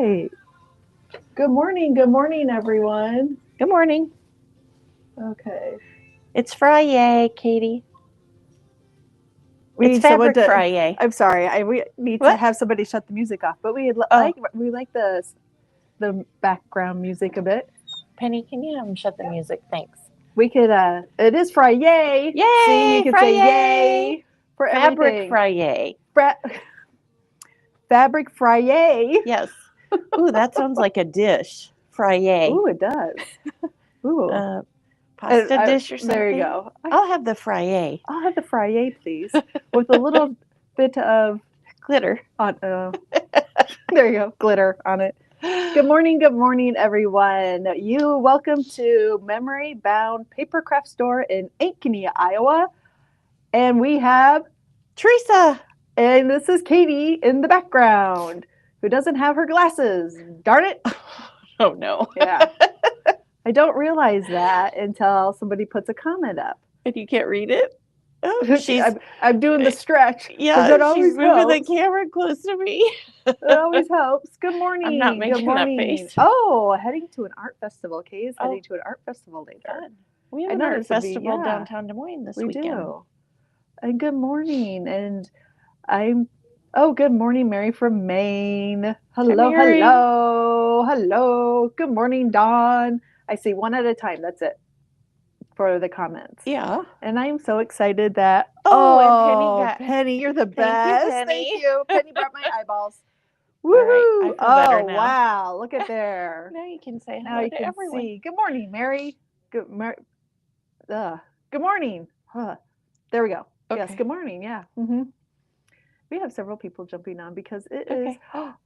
right. Good morning, everyone. Good morning. Okay. It's Friday, Katie. We It's need someone Fabric to. Friday. I'm sorry. We need to What? have somebody shut the music off, but we Oh. like the background music a bit. Penny, can you have them shut the music? Thanks. We could. It is Friday. Yay! See, you can Friday! say yay for Fabric everything. Friday. Fabric Friday. Yes. Ooh, that sounds like a dish. Friday. Ooh, it does. Ooh. Pasta dish or something. There you go. I'll have the Friday. I'll have the Friday, please, with a little bit of glitter on. There you go, glitter on it. Good morning, everyone. Welcome to Memory Bound Papercraft Store in Ankeny, Iowa, and we have Teresa, and this is Katie in the background, who doesn't have her glasses. Darn it! Oh no. Yeah. I don't realize that until somebody puts a comment up. And you can't read it? Oh, I'm doing the stretch. Yeah, that always she's moving helps. the camera close to me. It always helps. Good morning. I'm not making Good morning. that face. Oh, heading to an art festival. Kay is heading to an art festival later. Fun. We have an art festival downtown Des Moines this weekend. We do. And good morning. And good morning, Mary from Maine. Hello, hello. Good morning, Dawn. I see one at a time. That's it for the comments. Yeah. And I'm so excited that, and Penny, you're the best. Thank you. Penny brought my eyeballs. Woohoo! Right, now. Wow! Look at there. Now you can say hello to everyone. See. Good morning, Mary. Good morning. There we go. Okay. Yes. Good morning. Yeah. Mm-hmm. We have several people jumping on because it is.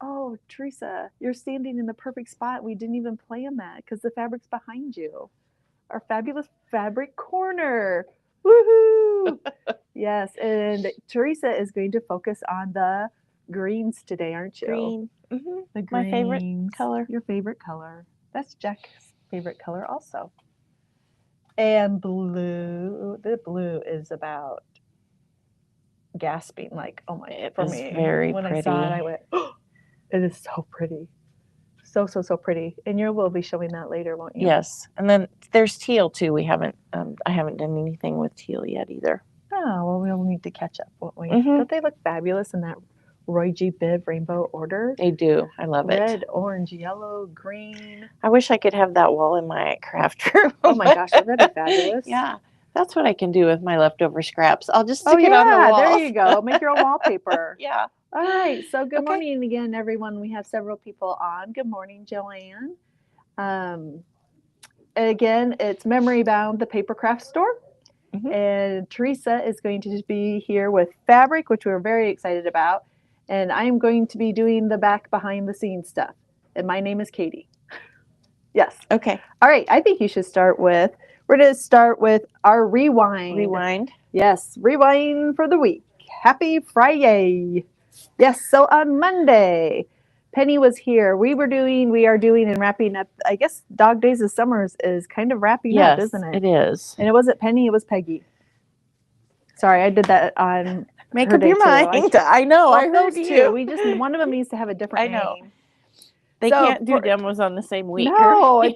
Oh, Teresa, you're standing in the perfect spot. We didn't even plan that because the fabric's behind you. Our fabulous fabric corner. Woohoo! Yes, and Teresa is going to focus on the greens today, aren't you? Green. Mm-hmm. The greens. My favorite color. Your favorite color. That's Jack's favorite color also. And blue. The blue is about gasping, like, oh my! It for is me, very when pretty. I saw it, I went, oh, it is so pretty. So pretty. And you will be showing that later, won't you? Yes. And then there's teal too. I haven't done anything with teal yet either. Oh, well, we'll need to catch up, won't we? Mm-hmm. Don't they look fabulous in that Roy G. Biv rainbow order? They do. I love it. Red, orange, yellow, green. I wish I could have that wall in my craft room. Oh my gosh, wouldn't that be fabulous? Yeah. That's what I can do with my leftover scraps. I'll just stick it on the wall. There you go. Make your own wallpaper. Yeah. All right. So good morning again, everyone. We have several people on. Good morning, Joanne. Again, it's Memory Bound, the Papercraft Store. Mm-hmm. And Teresa is going to be here with fabric, which we're very excited about. And I'm going to be doing the back behind the scenes stuff. And my name is Katie. Yes. Okay. All right. I think you should we're going to start with our rewind. Rewind. Yes. Rewind for the week. Happy Friday. Yes. So on Monday, Penny was here. We are doing and wrapping up. I guess Dog Days of Summer is kind of wrapping up, isn't it? It is. And it wasn't Penny, it was Peggy. Sorry, I did that on Make her up your mind. I know. I heard you. One of them needs to have a different name. They can't do demos on the same week. No, I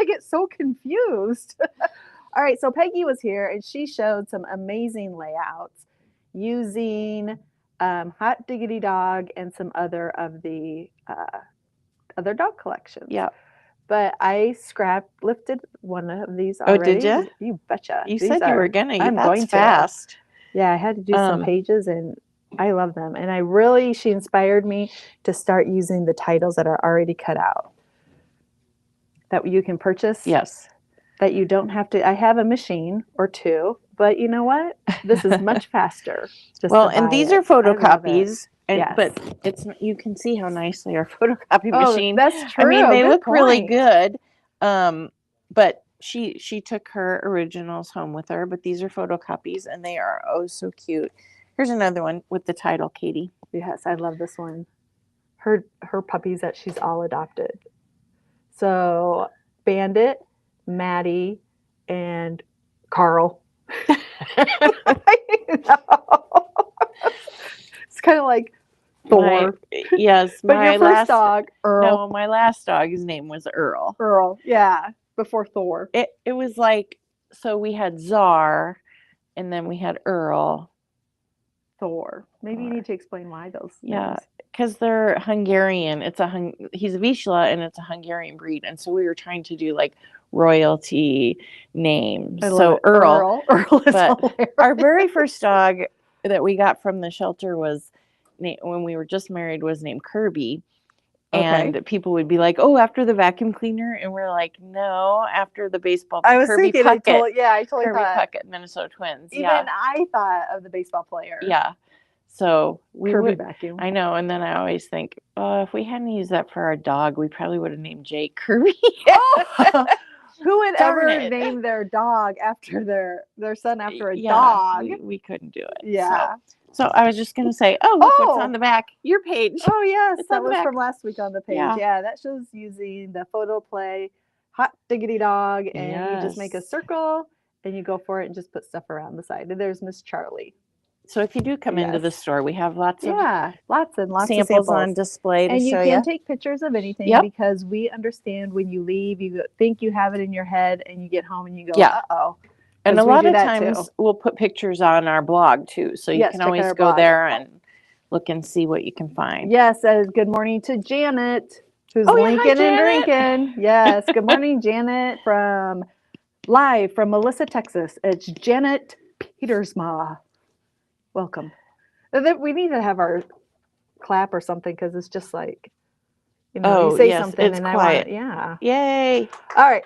get so confused. All right, so Peggy was here and she showed some amazing layouts using Hot Diggity Dog and some other of the other dog collections. Yeah. But I lifted one of these already. Oh, did you? You betcha. You said you were going to. I'm going fast. To. Yeah, I had to do some pages and I love them. And she inspired me to start using the titles that are already cut out that you can purchase. Yes. That you don't have to. I have a machine or two, but you know what? This is much faster. And these are photocopies. But you can see how nicely our photocopy machine. That's true. I mean, they look really good. But she took her originals home with her. But these are photocopies, and they are so cute. Here's another one with the title, Katie. Yes, I love this one. Her puppies that she's all adopted. So Bandit, Maddie, and Carl. It's kind of like Thor. Yes, But my your first last dog, Earl. No, my last dog's name was Earl. Earl, yeah, before Thor. It was like, so we had Czar, and then we had Earl. Thor. Maybe you need to explain why those names. Because they're Hungarian. He's a Vizsla, and it's a Hungarian breed, and so we were trying to do like royalty names. So Earl is but hilarious. our very first dog that we got from the shelter was when we were just married was named Kirby. And people would be like, "Oh, after the vacuum cleaner," and we're like, "No, after the baseball." I was Kirby thinking, Puckett. I totally Kirby thought. Puckett, Minnesota Twins. Even I thought of the baseball player. Yeah. So Kirby vacuum. I know, and then I always think, if we hadn't used that for our dog, we probably would have named Jake Kirby. Who would ever name their dog after their son after a dog? We couldn't do it. Yeah. So I was just going to say, look what's on the back. Your page. Oh, yes. That was from last week on the page. Yeah, that shows using the photo play hot diggity dog. And you just make a circle and you go for it and just put stuff around the side. And there's Miss Charlie. So if you do come into the store, we have lots of samples on display to show you. And you can take pictures of anything because we understand when you leave, you think you have it in your head and you get home and you go, uh-oh. And a lot of times we'll put pictures on our blog too. So you can always go there and look and see what you can find. Yes, good morning to Janet, who's linking and drinking. Yes, good morning, Janet, live from Melissa, Texas. It's Janet Petersma. Welcome. We need to have our clap or something because it's just like, you say something it's and quiet. Yay. All right.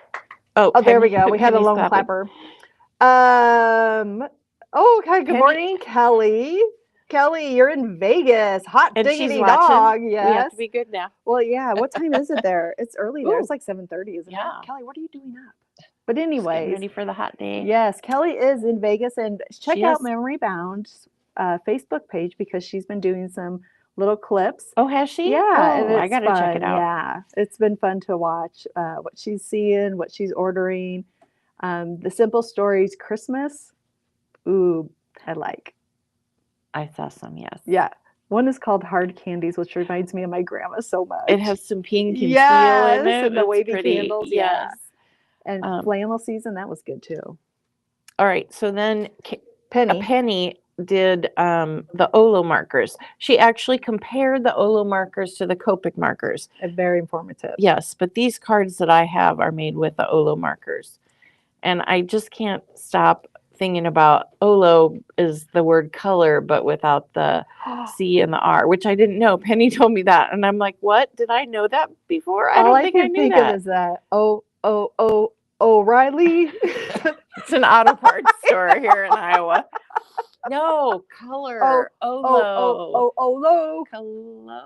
Oh, there we go. We had a lone clapper. Okay. Good morning, Kelly. Kelly, you're in Vegas. Hot diggity dog. Yes. We have to be good now. Well, yeah. What time is it there? It's early there. It's like 7:30, isn't it? Kelly, what are you doing up? But anyways, ready for the hot day. Yes, Kelly is in Vegas, and check out Memory Bound's Facebook page because she's been doing some little clips. Oh, has she? Yeah, and I gotta check it out. Yeah, it's been fun to watch what she's seeing, what she's ordering. The Simple Stories Christmas. Ooh, I saw some, yes. Yeah. One is called Hard Candies, which reminds me of my grandma so much. It has some pink and teal in it. And the wavy candles. Yes. And flannel season, that was good too. All right. So then Penny did the Olo markers. She actually compared the Olo markers to the Copic markers. Very informative. Yes, but these cards that I have are made with the Olo markers. And I just can't stop thinking about Olo is the word color, but without the C and the R, which I didn't know. Penny told me that. And I'm like, what? Did I know that before? I don't think I knew that. All I can think of is that, O'Reilly. It's an auto parts store here in Iowa. No, color. Olo. Olo. Color.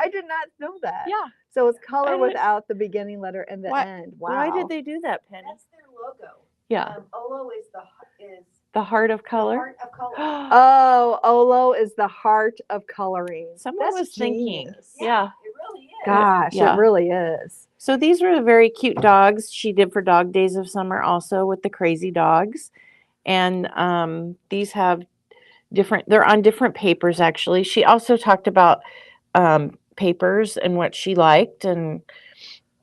I did not know that. Yeah. So it's color without the beginning letter and the end. Wow. Why did they do that, Penny? That's their logo. Yeah. Olo is the heart of color. The heart of color. Oh, Olo is the heart of coloring. Someone was thinking. Yeah. It really is. Gosh, it really is. So these were the very cute dogs she did for Dog Days of Summer also with the crazy dogs. And these have they're on different papers actually. She also talked about papers and what she liked and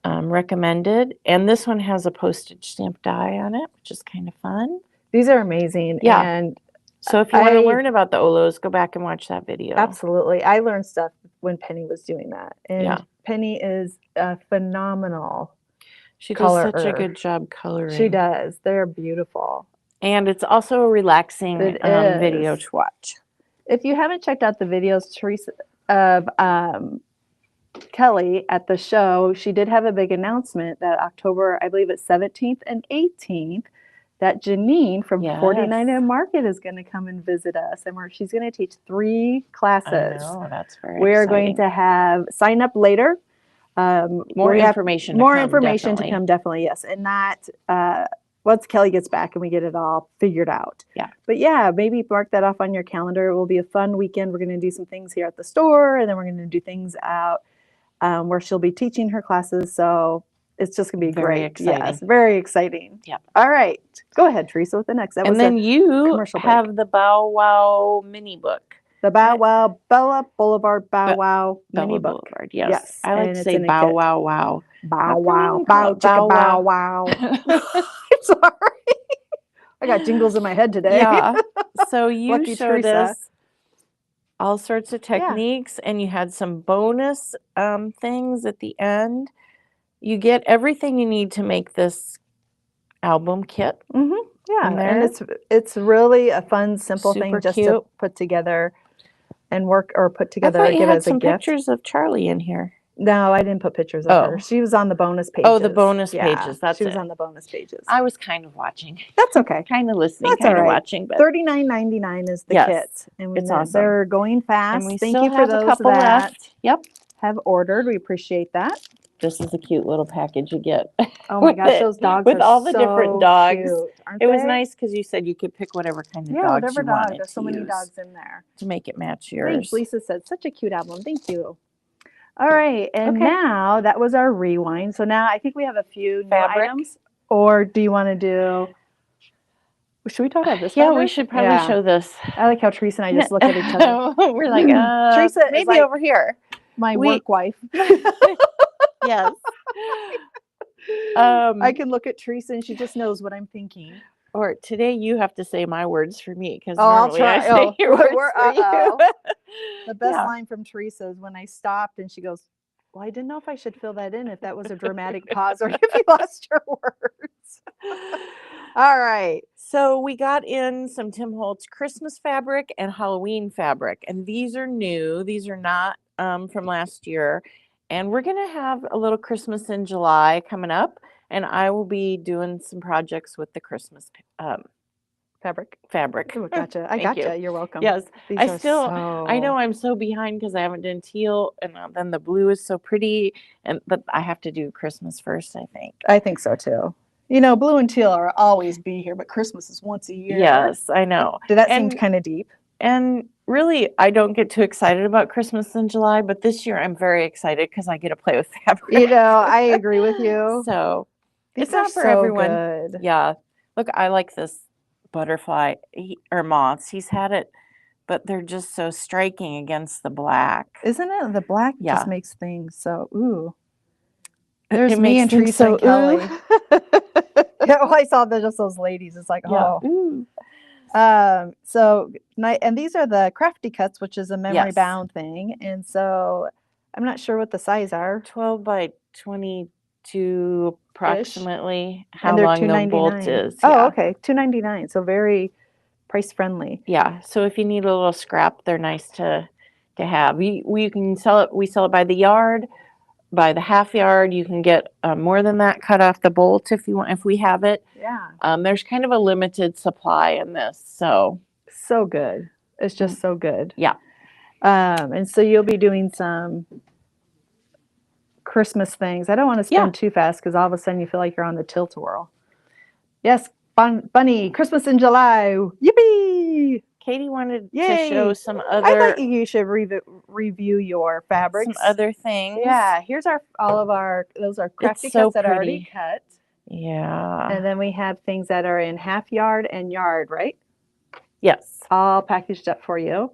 recommended. And this one has a postage stamp die on it, which is kind of fun. These are amazing. Yeah. And so if you want to learn about the Olos, go back and watch that video. Absolutely. I learned stuff when Penny was doing that. And Penny is phenomenal. She does such a good job coloring. She does. They're beautiful. And it's also a relaxing video to watch. If you haven't checked out the videos, Teresa, of Kelly at the show, she did have a big announcement that October, I believe it's 17th and 18th, that Janine from 49 Market is going to come and visit us. And she's going to teach 3 classes. Oh, that's very We're exciting. going to have sign up later. More information to come, definitely, yes. And that once Kelly gets back and we get it all figured out. Yeah. But yeah, maybe mark that off on your calendar. It will be a fun weekend. We're going to do some things here at the store, and then we're going to do things out where she'll be teaching her classes. So it's just going to be very great. Exciting. Yes, very exciting. Yeah. All right. Go ahead, Teresa, with the next. And then you have the Bow Wow mini book. The Bow Wow Bella Boulevard Bow Wow mini Bella book. Boulevard. Yes. Yes, I like and to it's say in a bow kit. wow wow. Bow How come you wow, don't call bow it chicka bow bow wow. I'm sorry. I got jingles in my head today. Yeah. So you Lucky showed Teresa. us all sorts of Yeah. techniques, and you had some bonus things at the end. You get everything you need to make this album kit. Mm-hmm. Yeah, in there. and it's really a fun, simple Super thing just cute. to put together and work or put I together thought and you give had as a some gift. pictures of Charlie in here. No, I didn't put pictures of her. Oh. She was on the bonus pages. Oh, the bonus pages. That's she was it. on the bonus pages. I was kind of watching. That's okay. Kind of listening, That's kind all of right. watching. But $39.99 is the Yes, kit, and it's awesome. they're going fast. And we Thank still you for have a those couple that left. Yep. have ordered. We appreciate that. This is a cute little package you get. Oh my gosh, those dogs with are all the so different dogs. cute, aren't It was they? nice because you said you could pick whatever kind of Yeah, dogs whatever you dog. wanted There's to so many use dogs in there. to make it match yours. Thanks. Lisa said, such a cute album. Thank you. All right, and Okay. now that was our rewind. So now I think we have a few new Fabric. items. Or do you want to do? Should we talk about this? Yeah, fabric? we should probably show this. I like how Teresa and I just look at each other. We're like, Teresa is maybe like over here. my work wife. Yes. I can look at Teresa and she just knows what I'm thinking. Or today you have to say my words for me because I'll normally try. I say your words for you. The best line from Teresa is when I stopped and she goes, well, I didn't know if I should fill that in, if that was a dramatic pause or if you lost your words. All right. So we got in some Tim Holtz Christmas fabric and Halloween fabric. And these are new. These are not from last year. And we're going to have a little Christmas in July coming up. And I will be doing some projects with the Christmas fabric. Oh, gotcha. I gotcha. You're welcome. Yes. These I are still, so... I know I'm so behind because I haven't done teal, and then the blue is so pretty. But I have to do Christmas first, I think. I think so too. You know, blue and teal are always be here, but Christmas is once a year. Yes, I know. Did that seem kind of deep? And really, I don't get too excited about Christmas in July, but this year I'm very excited because I get to play with fabric. You know, I agree with you. So These it's not for everyone. Good. Yeah. Look, I like this butterfly or moths. He's had it, but they're just so striking against the black. Isn't it? The black just makes things so, ooh. There's it me and Teresa and Kelly. Yeah, well, I saw just those ladies. It's like, oh. Ooh. So, and these are the crafty cuts, which is a memory bound thing. And so I'm not sure what the size are. 12 by 22 approximately. How and they're long the bolt is. Oh, okay. $2.99. So very price friendly. Yeah. So if you need a little scrap, they're nice to have. We can sell it. We sell it by the yard. By the half yard, you can get more than that cut off the bolt if you want, if we have it. Yeah. There's kind of a limited supply in this, so good. It's just so good. Yeah. And so you'll be doing some Christmas things. I don't want to spin too fast because all of a sudden you feel like you're on the tilt-a-whirl. Yes, Bunny, Christmas in July. Yippee! Katie wanted to show some other. I think you should review your fabrics. Some other things. Yeah, here's those are crafty cuts that are already cut. Yeah. And then we have things that are in half yard and yard, right? Yes. All packaged up for you.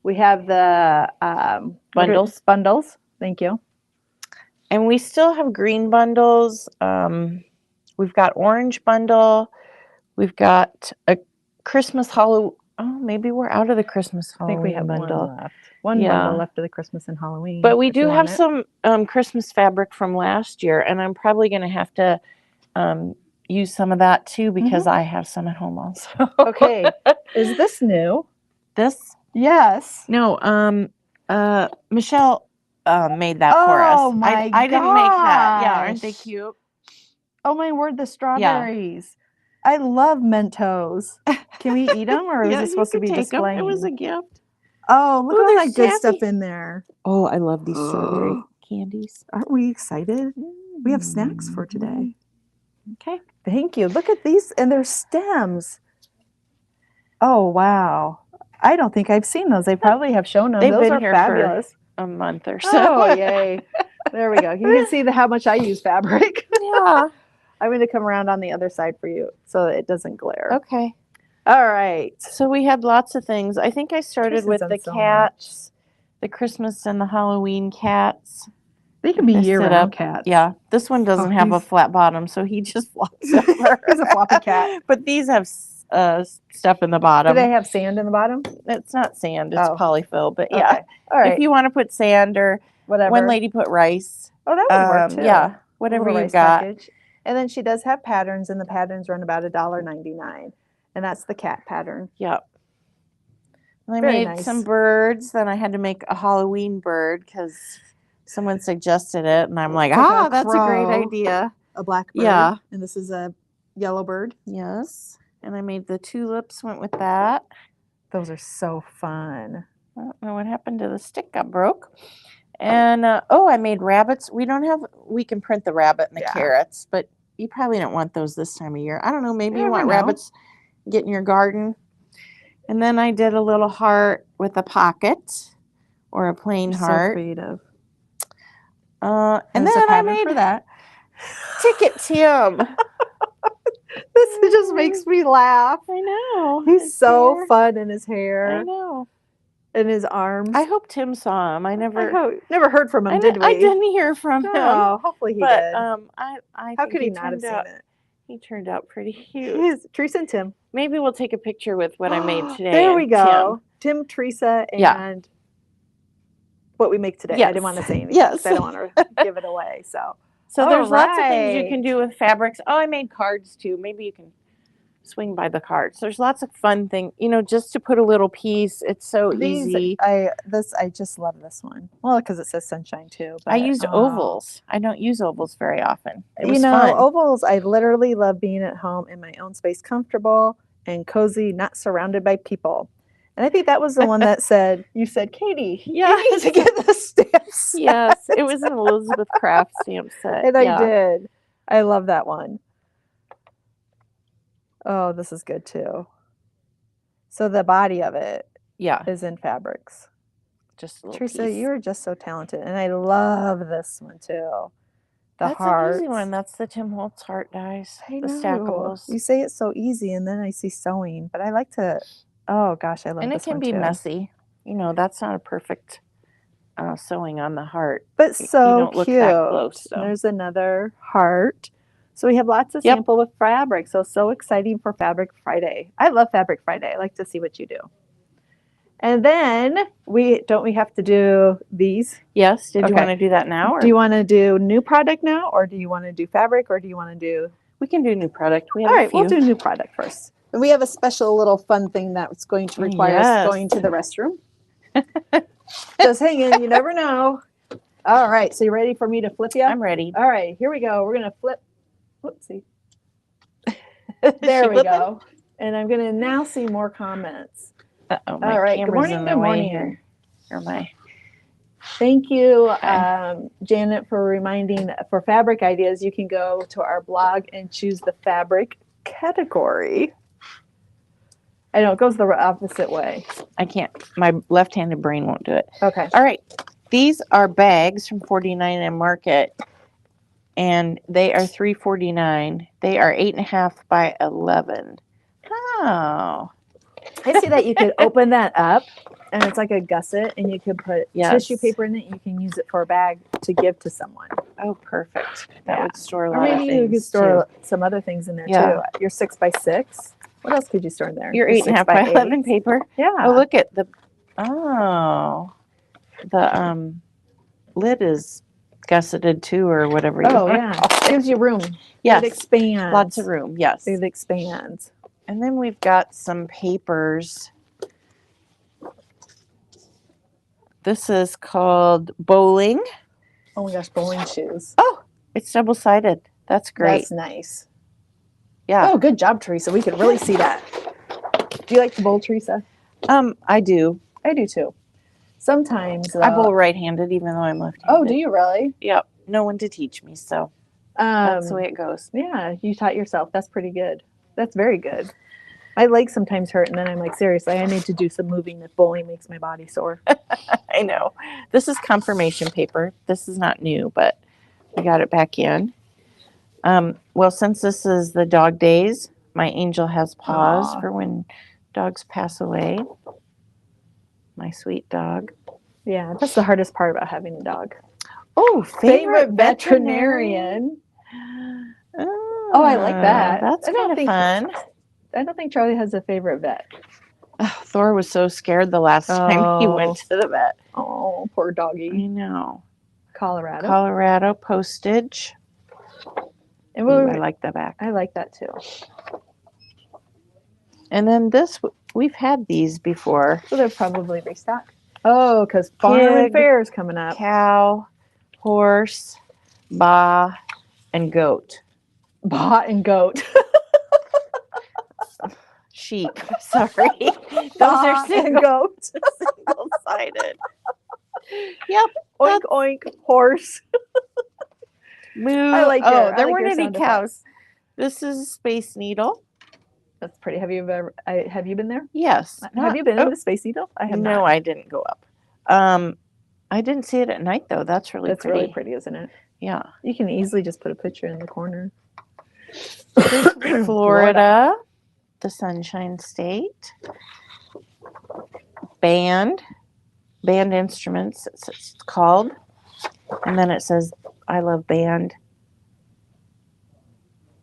We have the bundles. Thank you. And we still have green bundles. We've got orange bundle. We've got a Christmas Halloween. Oh, maybe we're out of the Christmas Halloween bundle. I think we have one left. One bundle left of the Christmas and Halloween. But we do have some Christmas fabric from last year, and I'm probably going to have to use some of that too because I have some at home also. Okay. Is this new? This? Yes. No. Michelle made that for us. Oh my I didn't make that. Yeah, aren't they cute? Oh my word, the strawberries. I love Mentos. Can we eat them, or is it supposed to be displaying? It was a gift. Oh, look at all that good stuff in there. Oh, I love these strawberry candies. Aren't we excited? We have snacks for today. Okay. Thank you. Look at these, and they're stems. Oh, wow. I don't think I've seen those. They probably have shown them. They've those been are here fabulous. For a month or so. Oh, yay. There we go. You can see how much I use fabric. Yeah. I'm going to come around on the other side for you so that it doesn't glare. Okay. All right. So we had lots of things. I think I started Tristan's with done the so cats, the Christmas and the Halloween cats. They can be They sit year-round up. cats. Yeah, this one doesn't have a flat bottom, so he just flops over. He's a floppy cat. But these have stuff in the Do bottom. they have sand in the bottom? It's not sand, it's Oh. polyfill. But yeah, Okay. All right. if you want to put sand or Whatever. one lady put rice. Oh, that would work too. Yeah, A whatever little you've rice got. package. And then she does have patterns, and the patterns run about $1.99. And that's the cat pattern. Yep. And I Very made nice. some birds. Then I had to make a Halloween bird because someone suggested it, and I'm like, It's like a that's a great crow. idea. A black bird. Yeah. And this is a yellow bird. Yes. And I made the tulips, went with that. Those are so fun. I don't know what happened to the stick, got broke. And I made rabbits. We can print the rabbit and the carrots, but you probably don't want those this time of year. I don't know, maybe you want rabbits get in your garden. And then I did a little heart with a pocket or a plain heart. So creative. And then I made for that. Ticket Tim. This just makes me laugh. I know. He's so fun in his hair. I know. And his arms. I hope Tim saw him. I never heard from him, did we? I didn't hear from him. Oh, hopefully he did. I How could he not have seen it? He turned out pretty cute. Teresa and Tim. Maybe we'll take a picture with what I made today. There we go. Tim, Teresa, and what we make today. Yes. I didn't want to say anything. Yes. I don't want to give it away. So there's lots of things you can do with fabrics. Oh, I made cards too. Maybe you can swing by the cards. There's lots of fun things, just to put a little piece. It's so easy. I just love this one. Well, because it says sunshine too. But, I used ovals. I don't use ovals very often. It was fun. fun. Ovals, I literally love being at home in my own space, comfortable and cozy, not surrounded by people. And I think that was the one that said, you said, Katie, you need to get the stamps. Yes, it was an Elizabeth Craft stamp set. And I did. I love that one. Oh, this is good too. So the body of it is in fabrics. Just a little Teresa, piece. you're just so talented. And I love this one too. That's an easy one. That's the Tim Holtz heart dies. I the know. Stackables. You say it's so easy, and then I see sewing. But I like to, oh gosh, I love this one And it can be messy. That's not a perfect sewing on the heart. But so you don't look cute. that close, so. There's another heart. So we have lots of sample with fabric. So exciting for Fabric Friday. I love Fabric Friday. I like to see what you do. And then we have to do these? Yes. Did you want to do that now? Or? Do you want to do new product now, or do you want to do fabric, or do you want to do? We can do new product. We have All right, we'll do new product first. And we have a special little fun thing that's going to require us going to the restroom. Just hang in. You never know. All right. So you ready for me to flip you? I'm ready. All right. Here we go. We're going to flip. Whoopsie. There we go. And I'm going to now see more comments. Uh-oh, all right. Good morning. Good morning. Here. Here am I. Thank you, Janet, for reminding. For fabric ideas, you can go to our blog and choose the fabric category. I know it goes the opposite way. I can't. My left-handed brain won't do it. Okay. All right. These are bags from 49 Market, and they are $3.49. They are 8.5 by 11. Oh. I see that you could open that up, and it's like a gusset, and you could put tissue paper in it. And you can use it for a bag to give to someone. Oh, perfect. That would store a lot of things. Maybe you could store some other things in there too. Your 6x6. What else could you store in there? Your 8.5 by 11 paper. Yeah. Oh, look at the. Oh, the lid is gusseted too, or whatever. It gives you room. Yes. It expands. Lots of room. Yes. It expands. And then we've got some papers. This is called bowling. Oh my gosh, bowling shoes. Oh, it's double-sided. That's great. That's nice. Yeah. Oh, good job, Teresa. We can really see that. Do you like to bowl, Teresa? I do. I do too. Sometimes I bowl right-handed, even though I'm left-handed. Oh, do you really? Yep. No one to teach me, so that's the way it goes. Yeah, you taught yourself. That's pretty good. That's very good. My legs sometimes hurt, and then I'm like, seriously, I need to do some moving if bowling makes my body sore. I know. This is confirmation paper. This is not new, but we got it back in. Well, since this is the dog days, My angel has paws Aw. for when dogs pass away. My sweet dog. Yeah, that's the hardest part about having a dog. Oh, favorite veterinarian. Oh, I like that. That's kind of fun. I don't think Charlie has a favorite vet. Oh, Thor was so scared the last time he went to the vet. Oh, poor I doggy. know. Colorado. Colorado postage. And Ooh, I like the back. I like that too. And then this, we've had these before. So they're probably restocked. Oh, because farm and fair is coming up. Cow, horse, ba, and goat. Ba and goat. Sheep. Sorry. Those are single-sided. Yep. Oink, oink, horse. Moo. I like your, there I like weren't your any sound cows. effects. This is a Space Needle. That's pretty. Have you been there? Yes. Have you been in the Space Needle? I have not. No, I didn't go up. I didn't see it at night though. That's really pretty. That's really pretty, isn't it? Yeah. You can easily just put a picture in the corner. Florida, the Sunshine State. Band instruments, it's called. And then it says, I love band.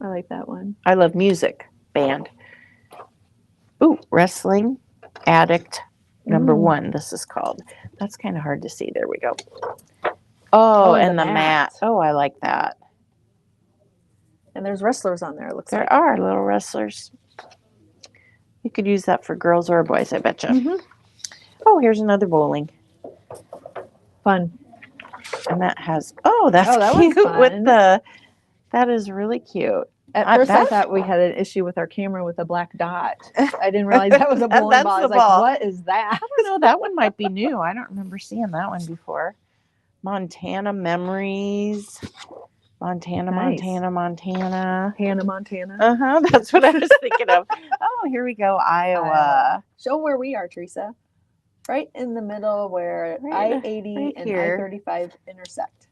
I like that one. I love music, band. Ooh, wrestling, addict, number 1, this is called. That's kind of hard to see. There we go. Oh, and the mat. Oh, I like that. And there's wrestlers on there, it looks like. There are little wrestlers. You could use that for girls or boys, I betcha. Oh, here's another bowling. Fun. And that has, that's that cute one's fun. with the, that is really cute. At first I thought we had an issue with our camera with a black dot. I didn't realize that was a bowling ball. I was like, what is that? I don't know, that one might be new. I don't remember seeing that one before. Montana Memories. Montana. Hannah Montana. That's what I was thinking of. Oh, here we go, Iowa. Show where we are, Teresa. Right in the middle where I-80 and I-35 intersect.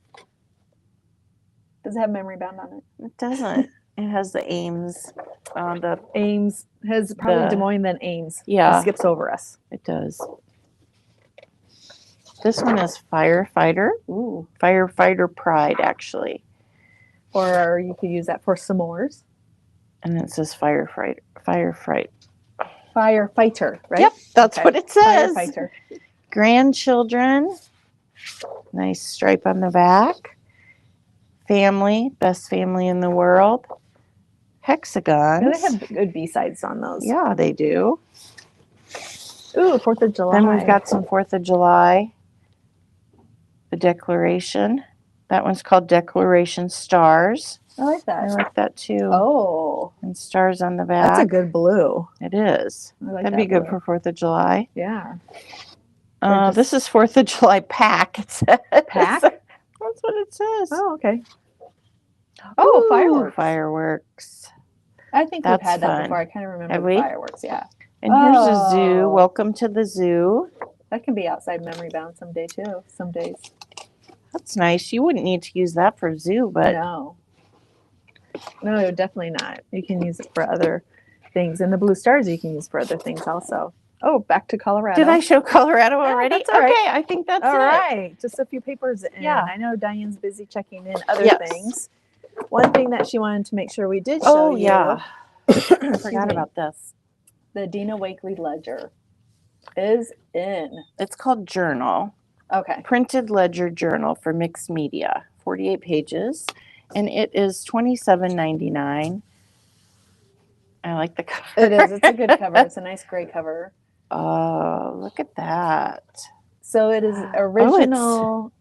Does it have memory bound on it? It doesn't. It has the Ames. The Ames has probably Des Moines than Ames. Yeah. It skips over us. It does. This one is Firefighter. Ooh. Firefighter Pride, actually. Or you could use that for s'mores. And it says Firefighter, right? Yep, that's what it says. Firefighter. Grandchildren. Nice stripe on the back. Family, best family in the world. Hexagons. Yeah, they have good B-sides on those. Yeah, they do. Ooh, 4th of July. Then we've got some 4th of July. The Declaration. That one's called Declaration Stars. I like that. I like that too. Oh. And stars on the back. That's a good blue. It is. That'd be good for 4th of July. Yeah. This is 4th of July pack. It says. Pack? That's what it says. Oh, okay. Oh, Ooh, fireworks. Fireworks. I think That's we've had that fun. before. I kind of remember Have the we? fireworks, yeah. And here's a zoo. Welcome to the zoo. That can be outside memory bound someday too. Some days. That's nice. You wouldn't need to use that for zoo, but No, definitely not. You can use it for other things. And the blue stars you can use for other things also. Oh, back to Colorado. Did I show Colorado already? That's all right. Okay, I think that's all it. right. Just a few papers in. Yeah. I know Diane's busy checking in other things. One thing that she wanted to make sure we did show Oh, yeah. I forgot about this. The Dina Wakely Ledger is in. It's called Journal. Okay. Printed ledger journal for mixed media. 48 pages. And it is $27.99. I like the cover. It is. It's a good cover. It's a nice gray cover. Oh, look at that. So it is original.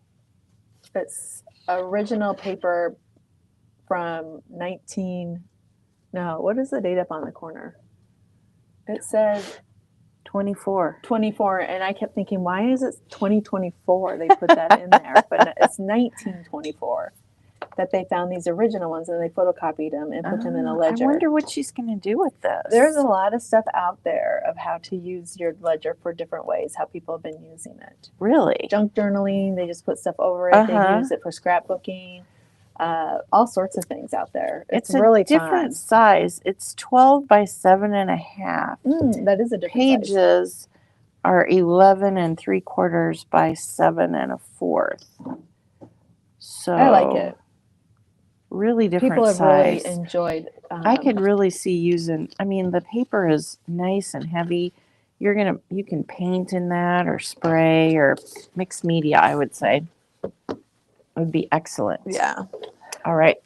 It's original paper from what is the date up on the corner? It says 24. And I kept thinking, why is it 2024? They put that in there, but it's 1924 that they found these original ones and they photocopied them and put them in a ledger. I wonder what she's going to do with this. There's a lot of stuff out there of how to use your ledger for different ways, how people have been using it. Really? Junk journaling, they just put stuff over it. They use it for scrapbooking. all sorts of things out there. It's a really different fun. size. It's 12 by 7.5. That is a different size. Pages are 11 3/4 by 7 1/4. So I like it. Really different People have size. really enjoyed. I could really see using. I mean, the paper is nice and heavy. You can paint in that or spray or mixed media. I would say it would be excellent. Yeah. All right.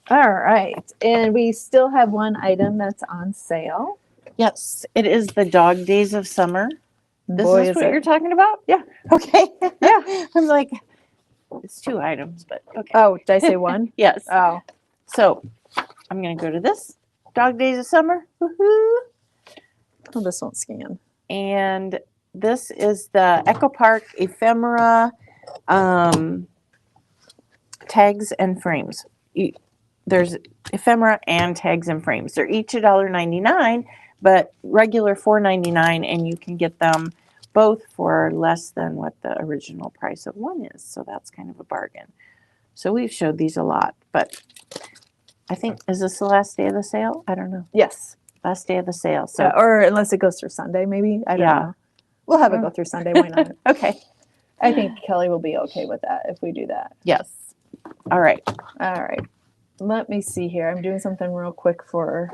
And we still have one item that's on sale. Yes, it is the Dog Days of Summer. Is Boy, this what you're talking about? Yeah. Okay. Yeah. I'm like, it's 2 items, but okay. Oh, did I say one? Yes. Oh. So I'm going to go to this Dog Days of Summer. Woohoo! Oh, this won't scan. And this is the Echo Park ephemera tags and frames. There's ephemera and tags and frames. They're each $1.99, but regular $4.99, and you can get them both for less than what the original price of one is. So that's kind of a bargain. So we've showed these a lot, but I think, is this the last day of the sale? I don't know. Yes. Last day of the sale. So yeah, or unless it goes through Sunday, maybe. I don't know. We'll have it go through Sunday. Why not? Okay. I think Kelly will be okay with that if we do that. Yes. All right. Let me see here. I'm doing something real quick for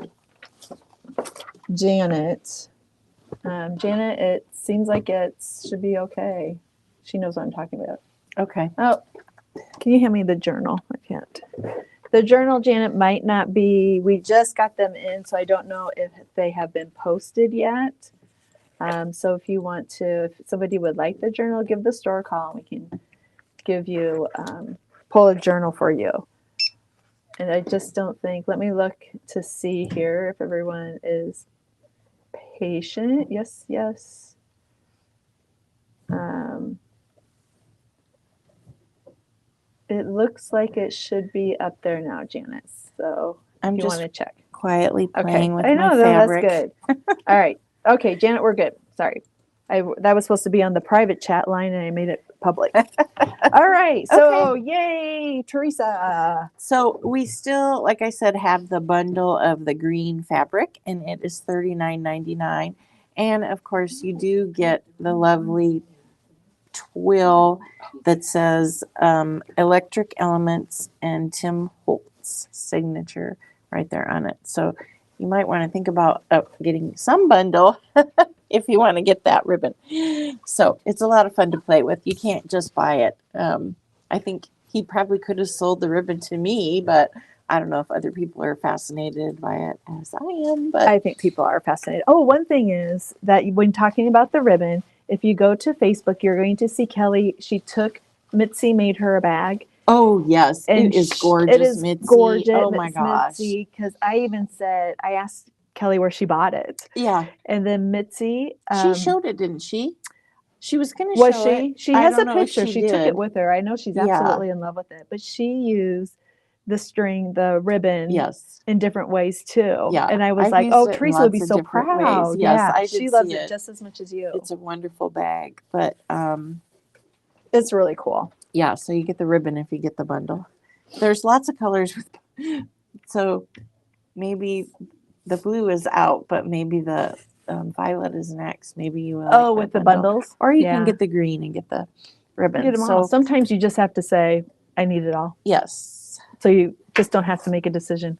Janet. Janet, it seems like it should be okay. She knows what I'm talking about. Okay. Oh, can you hand me the journal? I can't. The journal, Janet, might not be. We just got them in, so I don't know if they have been posted yet. So if you want to, if somebody would like the journal, give the store a call. And we can give you, pull a journal for you. And I just don't think, let me look to see here if everyone is patient. Yes. It looks like it should be up there now, Janice. So I'm you just want to check. quietly playing with I my know, fabric. That's good. All right. Okay, Janet, we're good. Sorry. That was supposed to be on the private chat line, and I made it public. All right. So, Yay, Teresa. So we still, like I said, have the bundle of the green fabric, and it is $39.99. And of course, you do get the lovely twill that says Electric Elements and Tim Holtz signature right there on it. So you might want to think about getting some bundle if you want to get that ribbon. So it's a lot of fun to play with. You can't just buy it. I think he probably could have sold the ribbon to me, but I don't know if other people are fascinated by it as I am. But I think people are fascinated. Oh, one thing is that when talking about the ribbon, if you go to Facebook, you're going to see Kelly. Mitzi made her a bag. Oh, yes. And it is gorgeous, It is Mitzi. gorgeous. Oh, my gosh. Because I asked Kelly where she bought it. Yeah. And then Mitzi. She showed it, didn't she? She was going to show it. Was she? She has a picture. She took did. it with her. I know she's absolutely in love with it. But she used the string, the ribbon, in different ways too. Yeah. And I was like, oh, Teresa would be so proud. Ways. Yes, yeah, she loves it just as much as you. It's a wonderful bag, but it's really cool. Yeah, so you get the ribbon if you get the bundle. There's lots of colors so maybe the blue is out, but maybe the violet is next. Maybe you will with the bundles, or you can get the green and get the ribbon. Get them all. Sometimes you just have to say, I need it all. Yes. So you just don't have to make a decision.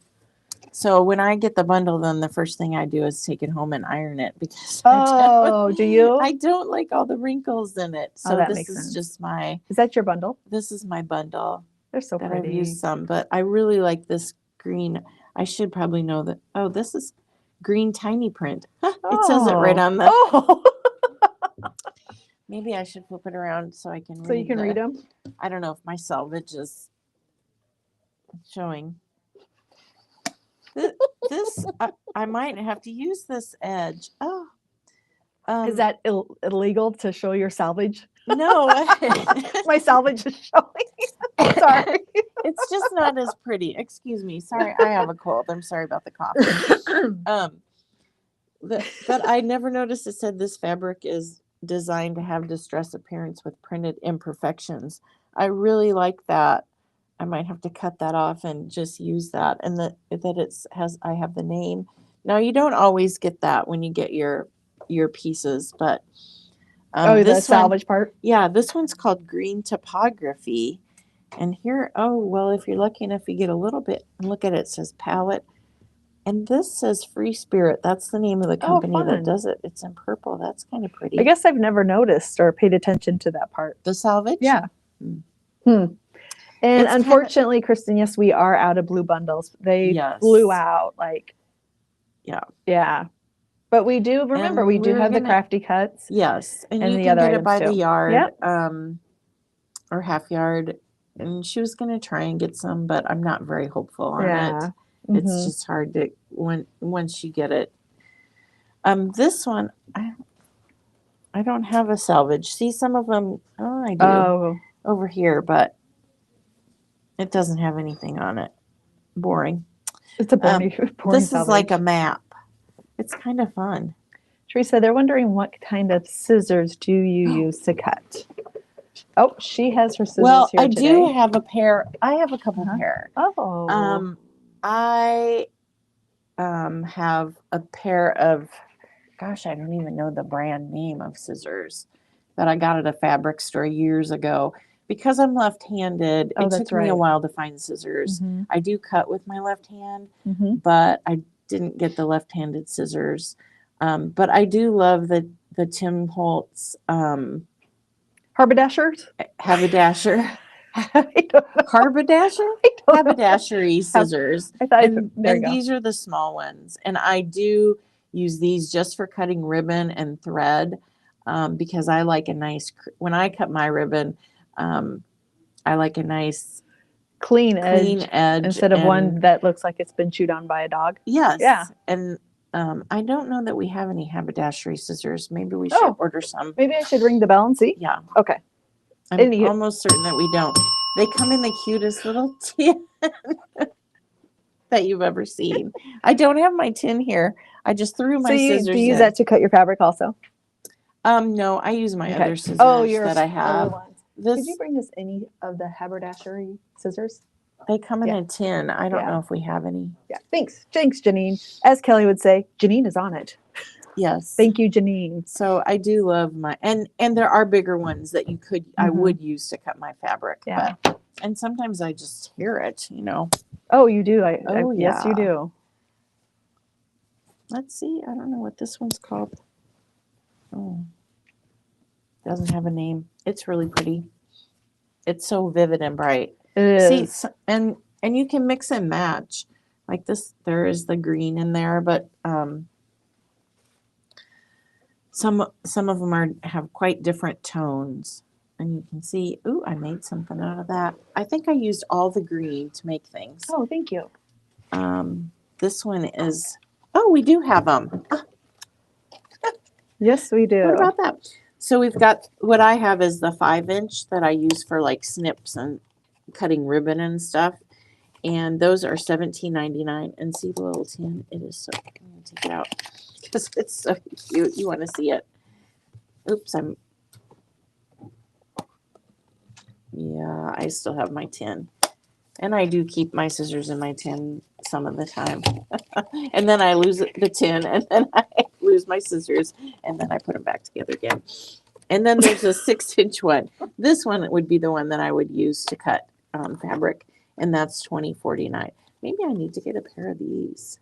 So when I get the bundle, then the first thing I do is take it home and iron it because do you? I don't like all the wrinkles in it. So this is just my. Is that your bundle? This is my bundle. They're so pretty. I've used some, but I really like this green. I should probably know that. Oh, this is green tiny print. It says it right on the. Oh. Maybe I should flip it around so I can. So you can read them. I don't know if my salvage is showing. This I might have to use this edge. Oh, is that illegal to show your salvage? No, my salvage is showing. Sorry, it's just not as pretty. Excuse me. Sorry, I have a cold. I'm sorry about the cough. But I never noticed it said this fabric is designed to have distress appearance with printed imperfections. I really like that. I might have to cut that off and just use that, and that I have the name. Now you don't always get that when you get your pieces, but The this salvage part. yeah, this one's called Green Topography, and here, oh well, if you're lucky enough, you get a little bit. Look at it, it says palette, and this says Free Spirit. That's the name of the company that does it. It's in purple. That's kind of pretty. I guess I've never noticed or paid attention to that part. The salvage. Yeah. And it's unfortunately, Kristen, yes, we are out of blue bundles. They blew out. Like, yeah. But we do remember we do have the crafty cuts. Yes, and you the can other get it by the yard, Yep. Or half yard. And she was going to try and get some, but I'm not very hopeful on it. It's just hard to once you get it. This one, I don't have a salvage. See, some of them, I do over here, but it doesn't have anything on it. Boring. It's a boring this salvage. Is like a map. It's kind of fun. Teresa, they're wondering what kind of scissors do you use to cut? Oh, she has her scissors here today. Well, I do have a pair. I have a couple pair. Oh. I have a pair of, gosh, I don't even know the brand name of scissors that I got at a fabric store years ago. Because I'm left-handed, it took me a while to find scissors. I do cut with my left hand, but I didn't get the left-handed scissors. But I do love the Tim Holtz haberdashers? Haberdasher. Haberdasher? Haberdashery scissors. And these are the small ones. And I do use these just for cutting ribbon and thread because I like a nice, when I cut my ribbon, I like a nice clean edge instead of one that looks like it's been chewed on by a dog. Yes. Yeah. And I don't know that we have any haberdashery scissors. Maybe we should order some. Maybe I should ring the bell and see. Yeah. Okay. I'm almost certain that we don't. They come in the cutest little tin that you've ever seen. I don't have my tin here. I just threw my scissors in. Do you use that to cut your fabric also? No, I use my other scissors that I have. Could you bring us any of the haberdashery scissors? They come in a tin. I don't know if we have any. Yeah. Thanks, Janine. As Kelly would say, Janine is on it. Yes. Thank you, Janine. So I do love my and there are bigger ones that you could I would use to cut my fabric. Yeah. But, and sometimes I just hear it, Oh, you do. Yes, you do. Let's see. I don't know what this one's called. Oh. Doesn't have a name. It's really pretty. It's so vivid and bright. It is. See, and you can mix and match. Like this, there is the green in there, but some of them have quite different tones. And you can see, ooh, I made something out of that. I think I used all the green to make things. Oh, thank you. This one is, we do have them. Yes, we do. What about that? So we've got, what I have is the 5-inch that I use for like snips and cutting ribbon and stuff. And those are $17.99. And see the little tin? It is so, I'm going to take it out because it's so cute. You want to see it. Oops, I still have my tin. And I do keep my scissors in my tin some of the time. And then I lose the tin, and then I lose my scissors, and then I put them back together again. And then there's a 6-inch one. This one would be the one that I would use to cut fabric, and that's $20.49. Maybe I need to get a pair of these.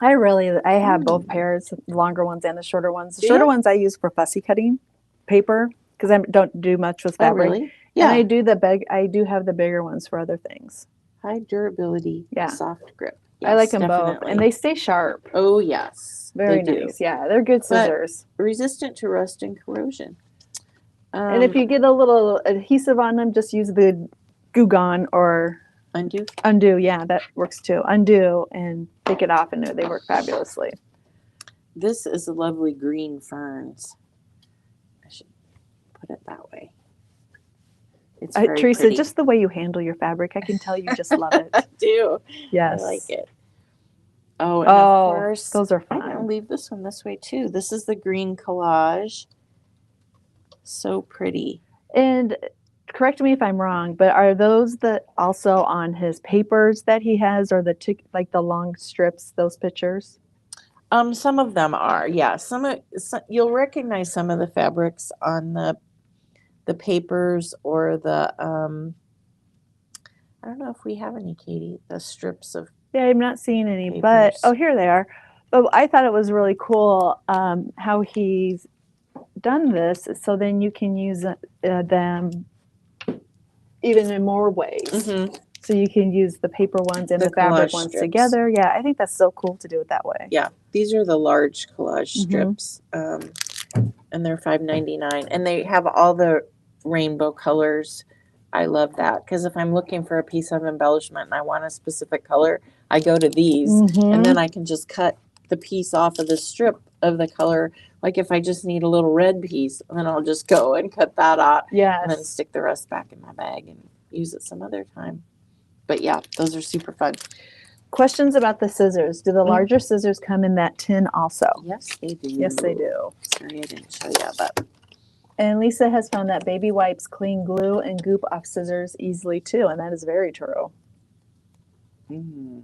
I have both pairs, the longer ones and the shorter ones. The shorter ones I use for fussy cutting paper because I don't do much with fabric. Oh, really? Yeah. And I do have the bigger ones for other things. High durability, soft grip. Yes, I like them both, and they stay sharp. Oh yes, very nice. Yeah, they're good scissors. But resistant to rust and corrosion. And if you get a little adhesive on them, just use the Goo Gone or Undo. Undo, yeah, that works too. Undo and take it off, and they work fabulously. This is a lovely green ferns. I should put it that way. It's very Teresa, pretty. just the way you handle your fabric, I can tell you just love it. I do. Yes. I like it. Oh, and of course, those are fun. I'm going to leave this one this way too. This is the green collage. So pretty. And correct me if I'm wrong, but are those the also on his papers that he has, or like the long strips, those pictures? Some of them are, yeah. You'll recognize some of the fabrics on the papers or the I don't know if we have any, Katie, the strips of Yeah, I'm not seeing any, but papers. here they are. But I thought it was really cool how he's done this, so then you can use them even in more ways. Mm-hmm. So you can use the paper ones and the fabric ones strips together. Yeah, I think that's so cool to do it that way. Yeah, these are the large collage Mhm. strips, and they're $5.99, and they have all the rainbow colors. I love that because if I'm looking for a piece of embellishment and I want a specific color, I go to these, and then I can just cut the piece off of the strip of the color. Like if I just need a little red piece, then I'll just go and cut that out, and then Yes. stick the rest back in my bag and use it some other time. But yeah, those are super fun. Questions about the scissors. Do the larger scissors come in that tin also? Yes, they do. Yes, they do. Sorry, I didn't show you that. And Lisa has found that baby wipes clean glue and goop off scissors easily too, and that is very true. Mm.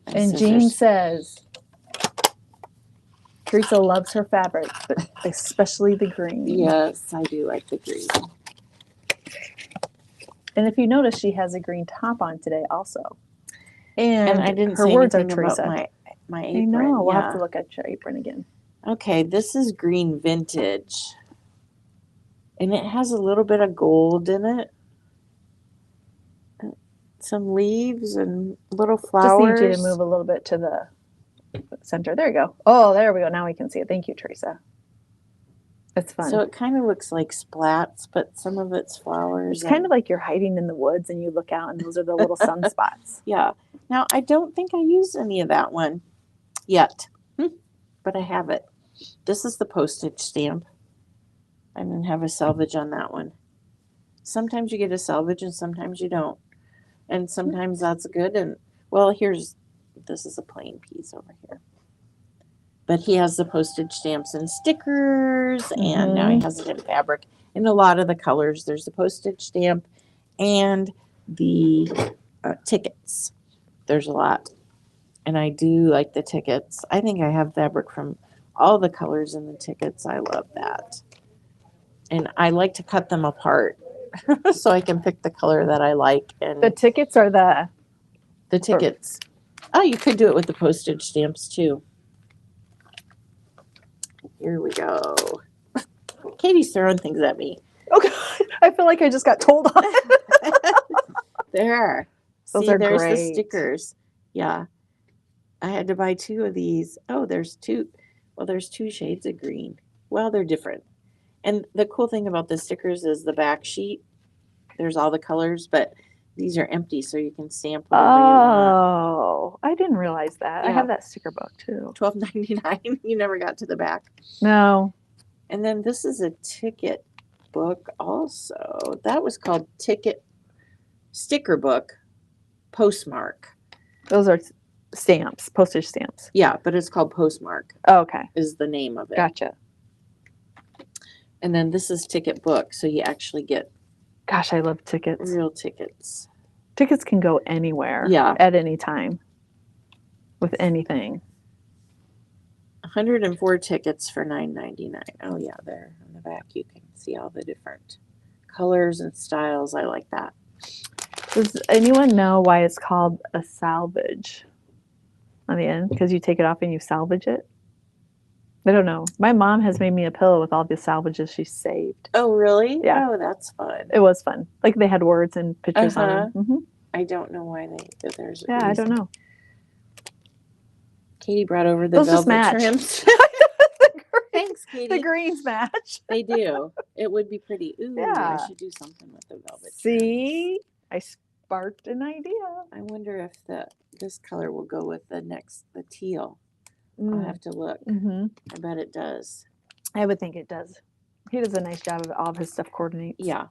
And Jean says, Teresa loves her fabric, but especially the green. Yes, I do like the green. And if you notice, she has a green top on today also. And I didn't her say words are anything Teresa. about my apron. I know. We'll yeah. have to look at your apron again. Okay, this is green vintage. And it has a little bit of gold in it. Some leaves and little flowers. Just need you to move a little bit to the center. There you go. Oh, there we go. Now we can see it. Thank you, Teresa. It's fun. So it kind of looks like splats, but some of it's flowers. It's kind of like you're hiding in the woods and you look out and those are the little sunspots. Yeah. Now, I don't think I used any of that one yet, but I have it. This is the postage stamp. I didn't have a salvage on that one. Sometimes you get a salvage and sometimes you don't. And sometimes that's good. And, well, this is a plain piece over here. But he has the postage stamps and stickers, and now he has it in fabric. In a lot of the colors, there's the postage stamp and the tickets. There's a lot. And I do like the tickets. I think I have fabric from all the colors in the tickets. I love that. And I like to cut them apart so I can pick the color that I like. And the tickets are the tickets. Oh, you could do it with the postage stamps too. Here we go. Katie's throwing things at me. Oh God, I feel like I just got told on. There. Those See, are there's great. the stickers. Yeah. I had to buy 2 of these. Oh, there's 2. Well, there's 2 shades of green. Well, they're different. And the cool thing about the stickers is the back sheet. There's all the colors, but these are empty, so you can stamp whatever you want. Oh, I didn't realize that. Yeah. I have that sticker book too. $12.99. You never got to the back. No. And then this is a ticket book also. That was called Sticker Book Postmark. Those are stamps, postage stamps. Yeah, but it's called Postmark. Oh, okay. Is the name of it. Gotcha. And then this is Ticket Book, so you actually get Gosh, I love tickets. real tickets. Tickets can go anywhere. Yeah. At any time. With anything. 104 tickets for $9.99. Oh yeah, there on the back you can see all the different colors and styles. I like that. Does anyone know why it's called a salvage on the end? Because you take it off and you salvage it? I don't know. My mom has made me a pillow with all the salvages she saved. Oh really? Yeah. Oh, that's fun. It was fun. Like they had words and pictures on them. Mm-hmm. I don't know why there's a Yeah, reason. I don't know. Katie brought over the Those just velvet match. trims. Thanks, Katie. The greens match. They do. It would be pretty. Ooh, Yeah. I should do something with the velvet trims. See? I sparked an idea. I wonder if this color will go with the teal. I'll have to look. Mm-hmm. I bet it does. I would think it does. He does a nice job of all of his stuff coordinates. Yeah.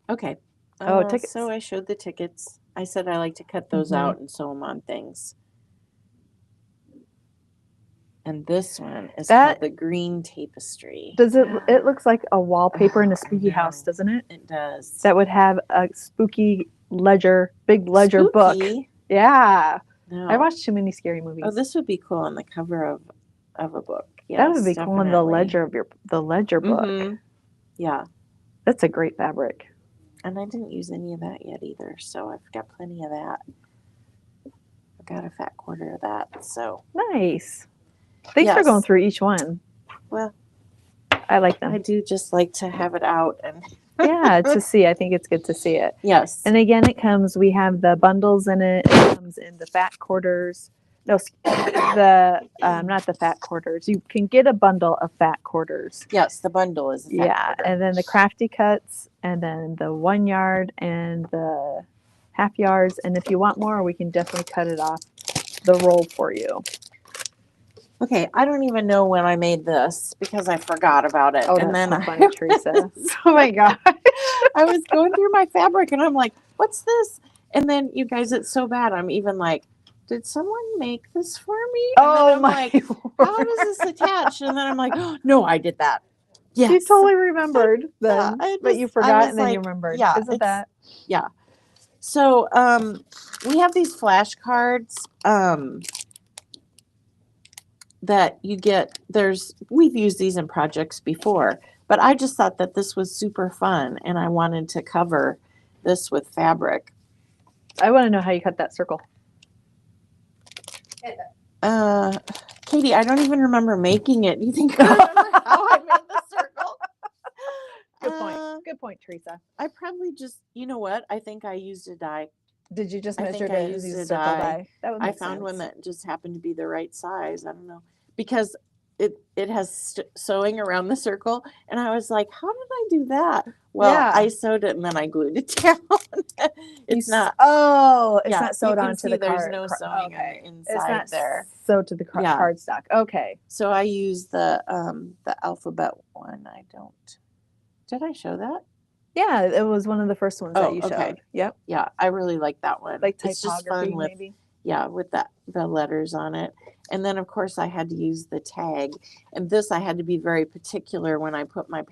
Okay. Oh, tickets. So I showed the tickets. I said I like to cut those out and sew them on things. And this one is That- called the Green Tapestry. Does it? It looks like a wallpaper in a spooky house, doesn't it? It does. That would have a spooky big ledger book. Spooky? Yeah. No. I watched too many scary movies. Oh, this would be cool on the cover of a book. Yes, that would be cool in the definitely. ledger book. Mhm. Yeah. That's a great fabric. And I didn't use any of that yet either, so I've got plenty of that. I've got a fat quarter of that, so. Nice. Thanks for going through each one. Well, I like them. I do just like to have it out and yeah, to see. I think it's good to see it. Yes. And again, we have the bundles in it. It comes in the fat quarters. No, not the fat quarters. You can get a bundle of fat quarters. Yes, the bundle is a fat quarter. And then the crafty cuts, and then the 1 yard and the half yards. And if you want more, we can definitely cut it off the roll for you. Okay, I don't even know when I made this because I forgot about it. Oh, and that's then so funny, Teresa. Oh my God. I was going through my fabric and I'm like, what's this? And then you guys, it's so bad. I'm even like, did someone make this for me? And oh then I'm my like, how does this attach? And then I'm like, oh, no, I did that. Yes. You totally remembered then, but you forgot and then like, you remembered. Yeah, Isn't that? Yeah. So we have these flashcards that you get. We've used these in projects before, but I just thought that this was super fun and I wanted to cover this with fabric. I want to know how you cut that circle. Katie, I don't even remember making it. You think I remember how I made the circle? Good point. Good point, Teresa. I probably just, you know what? I think I used a die. Did you just I measure think it I and used use a a circle die. die? That would make I found sense. one that just happened to be the right size. I don't know. Because it has sewing around the circle. And I was like, how did I do that? Well, Yeah. I sewed it and then I glued it down. It's not. Oh, it's Yeah, not sewed you can onto see the there's card. no sewing on the It's inside not there. sewed to the Yeah. cardstock. Okay. So I used the alphabet one. Did I show that? Yeah, it was one of the first ones that you okay. showed. Yep. Yeah, I really like that one. Like It's just typography, fun with, maybe. yeah, with the letters on it. And then of course I had to use the tag. And this I had to be very particular when I put my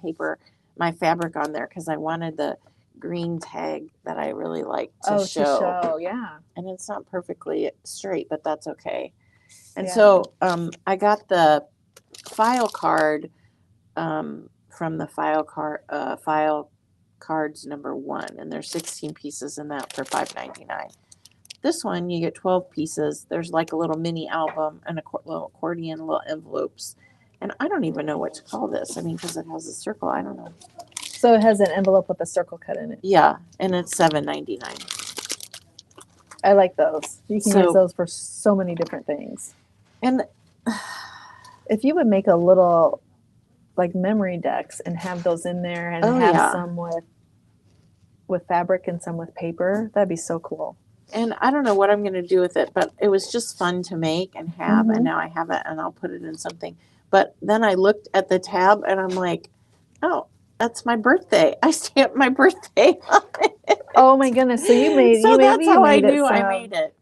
fabric on there because I wanted the green tag that I really like to show. Yeah. And it's not perfectly straight, but that's okay. And Yeah. so I got the file card from the file cards number 1, and there's 16 pieces in that for $5.99. This one you get 12 pieces. There's like a little mini album and a little accordion, little envelopes, and I don't even know what to call this. I mean, because it has a circle. I don't know. So it has an envelope with a circle cut in it. Yeah, and it's $7.99. I like those. You can use those for so many different things. And if you would make a little like memory decks and have those in there and have some with fabric and some with paper, that'd be so cool. And I don't know what I'm going to do with it, but it was just fun to make and have, and now I have it and I'll put it in something. But then I looked at the tab and I'm like, oh, that's my birthday. I stamped my birthday on it. Oh my goodness. So you made that's how I knew it, I made it.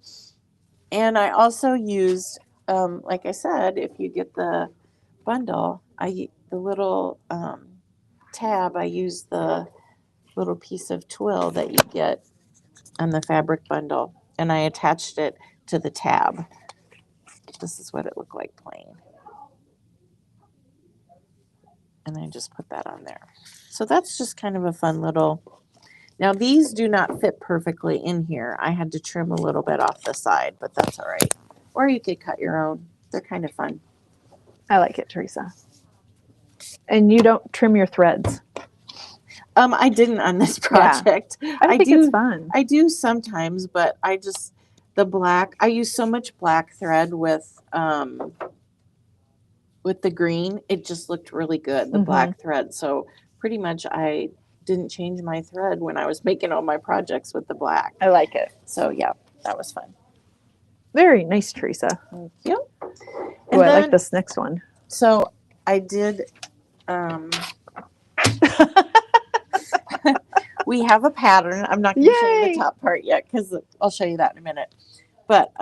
And I also used, like I said, if you get the bundle, the little tab, I use the little piece of twill that you get on the fabric bundle, and I attached it to the tab. This is what it looked like plain. And I just put that on there. So that's just kind of a fun little. Now these do not fit perfectly in here. I had to trim a little bit off the side, but that's all right. Or you could cut your own. They're kind of fun. I like it, Teresa. And you don't trim your threads? I didn't on this project. Yeah. I think it's fun. I do sometimes, but I use so much black thread with the green. It just looked really good, the black thread. So pretty much I didn't change my thread when I was making all my projects with the black. I like it. So yeah, that was fun. Very nice, Teresa. Thank you. Oh, I like this next one. So I did, we have a pattern. I'm not going to show you the top part yet because I'll show you that in a minute. But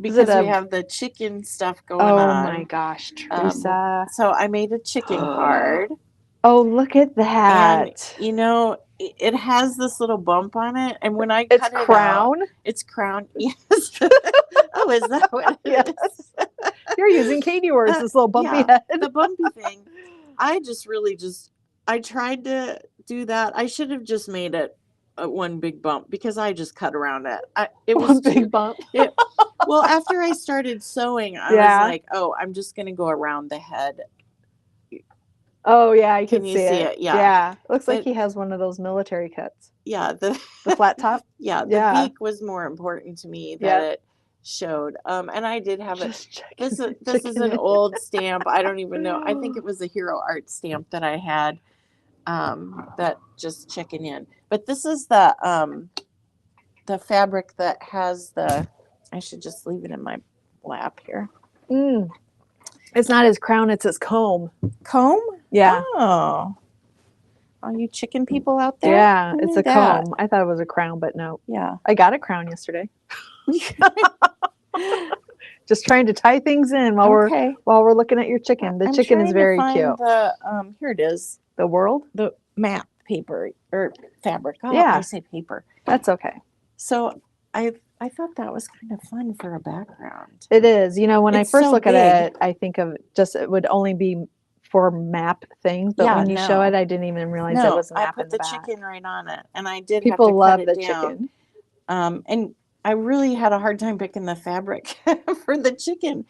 because we have the chicken stuff going on. Oh my gosh, Teresa. So I made a chicken card. Oh, look at that. And, it has this little bump on it. And when I It's cut it crown? out, it's crown. Yes. Oh, is that what it is? You're using Katie words, this little bumpy head. The bumpy thing. I tried to do that. I should have just made it one big bump because I just cut around it. It was one big bump. Well, after I started sewing, I was like, oh, I'm just going to go around the head. Oh, yeah, I can you see it. Yeah. Looks like he has one of those military cuts. Yeah. The flat top? The beak was more important to me that it showed. And I did have it. This is an old stamp. I don't even know. I think it was a Hero Art stamp that I had that just chicken in. But this is the fabric that has I should just leave it in my lap here. It's not his crown, it's his comb. Comb? Yeah. Oh. All you chicken people out there? Yeah, it's a comb. I thought it was a crown, but no. Yeah. I got a crown yesterday. Just trying to tie things in while we're looking at your chicken. The chicken is very cute. Here it is. The world? The map paper or fabric. Oh, yeah. I say paper. That's okay. So I thought that was kind of fun for a background. It is. When I first look at it, I think of it would only be for map things, but when you show it, I didn't even realize it was a map. I put the chicken right on it, and I did. People have to love cut the it down. chicken. And I really had a hard time picking the fabric for the chicken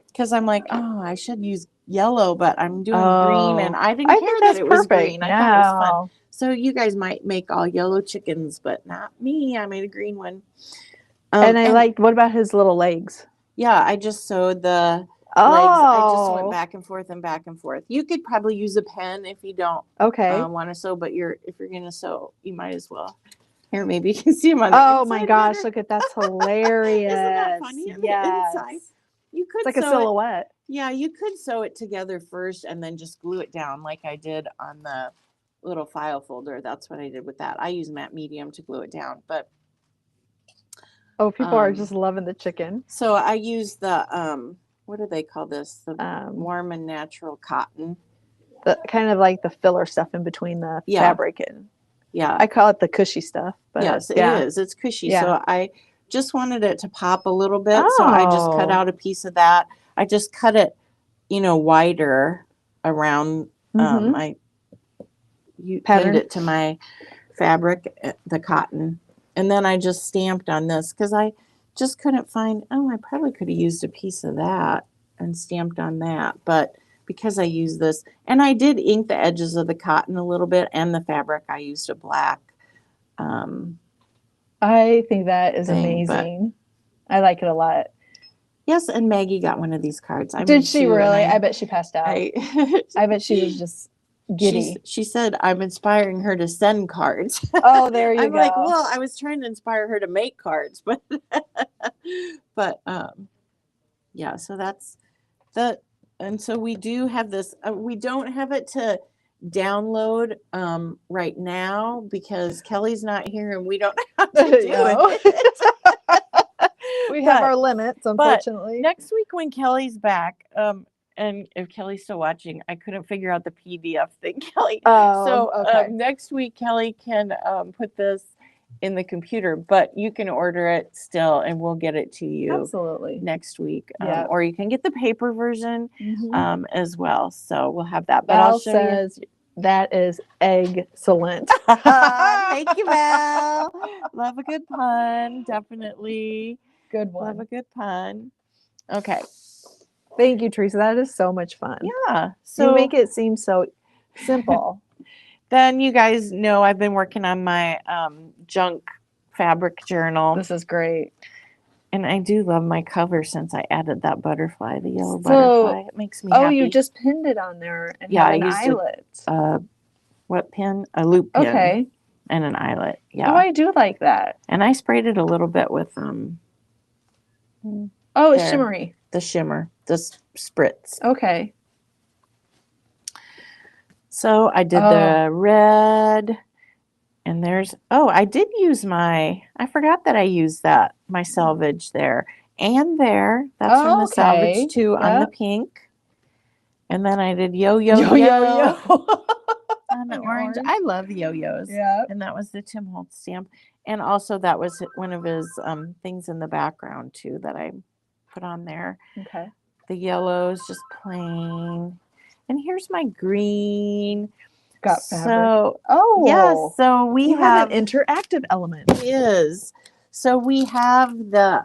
because I'm like, oh, I should use yellow, but I'm doing green, and I didn't care that it was green. I thought it was fun. So you guys might make all yellow chickens, but not me. I made a green one. And I liked, what about his little legs? Yeah, I just sewed the legs. I just went back and forth and back and forth. You could probably use a pen if you don't want to sew, but if you're going to sew, you might as well. Here, maybe you can see them on the inside. Oh my gosh, look at that's hilarious. Isn't that funny on the inside? You could it's like a silhouette. Yeah, you could sew it together first and then just glue it down like I did on the little file folder. That's what I did with that. I use matte medium to glue it down, but people are just loving the chicken. So I use the what do they call this? The warm and natural cotton. The kind of like the filler stuff in between the fabric and I call it the cushy stuff. But yes, it is. It's cushy. Yeah. So I just wanted it to pop a little bit. So I just cut out a piece of that. I just cut it, wider around. I pinned it to my fabric, the cotton. And then I just stamped on this because I just couldn't find, I probably could have used a piece of that and stamped on that. But because I used this, and I did ink the edges of the cotton a little bit and the fabric, I used a black. I think that is amazing. I like it a lot. Yes, and Maggie got one of these cards. Did she really? I bet she passed out. I bet she was just giddy. She said I'm inspiring her to send cards. Oh, there you go. I'm like, well, I was trying to inspire her to make cards, but yeah, so that's the, and so we do have this, we don't have it to download right now because Kelly's not here and we don't have to do it. We have our limits, unfortunately. Next week when Kelly's back, and if Kelly's still watching, I couldn't figure out the PDF thing, Kelly. Next week, Kelly can put this in the computer, but you can order it still, and we'll get it to you absolutely next week. Or you can get the paper version as well. So we'll have that. But I'll show you. That is excellent. Thank you, Val. Love a good pun, definitely. Good one. Love a good pun. Okay. Thank you, Teresa. That is so much fun. Yeah. So you make it seem so simple. Then you guys know I've been working on my junk fabric journal. This is great. And I do love my cover since I added that butterfly, the yellow butterfly. It makes me happy. Oh, you just pinned it on there and had an eyelet. What pin? A loop pin. Okay. And an eyelet. Yeah. Oh, I do like that. And I sprayed it a little bit with it's shimmery. The shimmer, the spritz. Okay. So I did the red, and I did use I forgot that I used my selvage there. and there. That's from the salvage too on the pink. And then I did yo on the orange. I love yo-yos. Yeah. And that was the Tim Holtz stamp. And also that was one of his things in the background too that I put on there. Okay. The yellow is just plain. And here's my green. Got fabric. So, oh. Yes. So we have an interactive element. It is. So we have the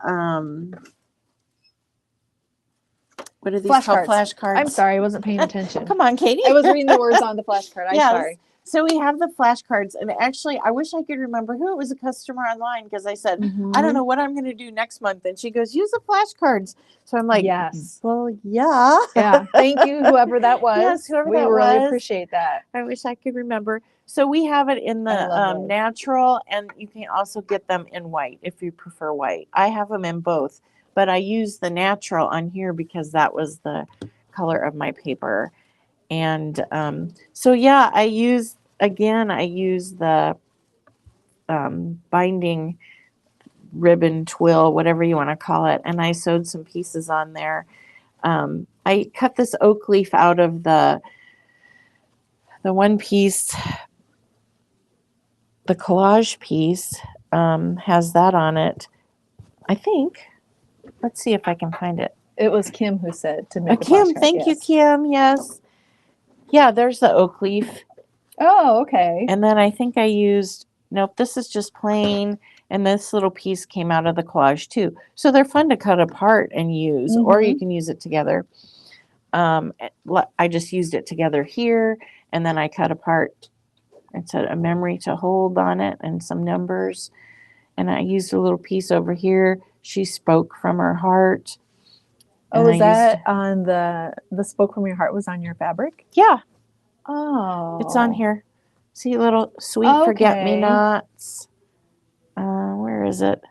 what are these called? Flashcards. I'm sorry, I wasn't paying attention. Come on, Katie. I was reading the words on the flashcard. I'm sorry. So we have the flashcards, and actually, I wish I could remember who it was. A customer online, because I said, I don't know what I'm going to do next month, and she goes, use the flashcards. So I'm like, yes. Well, yeah. Yeah. Thank you, whoever that was. Yes, whoever we that really was. Appreciate that. I wish I could remember. So we have it in the natural, and you can also get them in white if you prefer white. I have them in both, but I use the natural on here because that was the color of my paper. And so, yeah, I use the binding ribbon twill, whatever you want to call it, and I sewed some pieces on there. I cut this oak leaf out of the one piece. The collage piece has that on it, I think. Let's see if I can find it. It was Kim who said to make a Kim, flashcard. thank you, Kim. Yes. Yeah, there's the oak leaf. Oh, okay. And then I think I used, nope, this is just plain. And this little piece came out of the collage too. So they're fun to cut apart and use, or you can use it together. I just used it together here, and then I cut apart. It said a memory to hold on it and some numbers. And I used a little piece over here. She spoke from her heart. Oh, was that on the spoke from your heart was on your fabric? Yeah. Oh. It's on here. See, little sweet forget-me-nots. Where is it?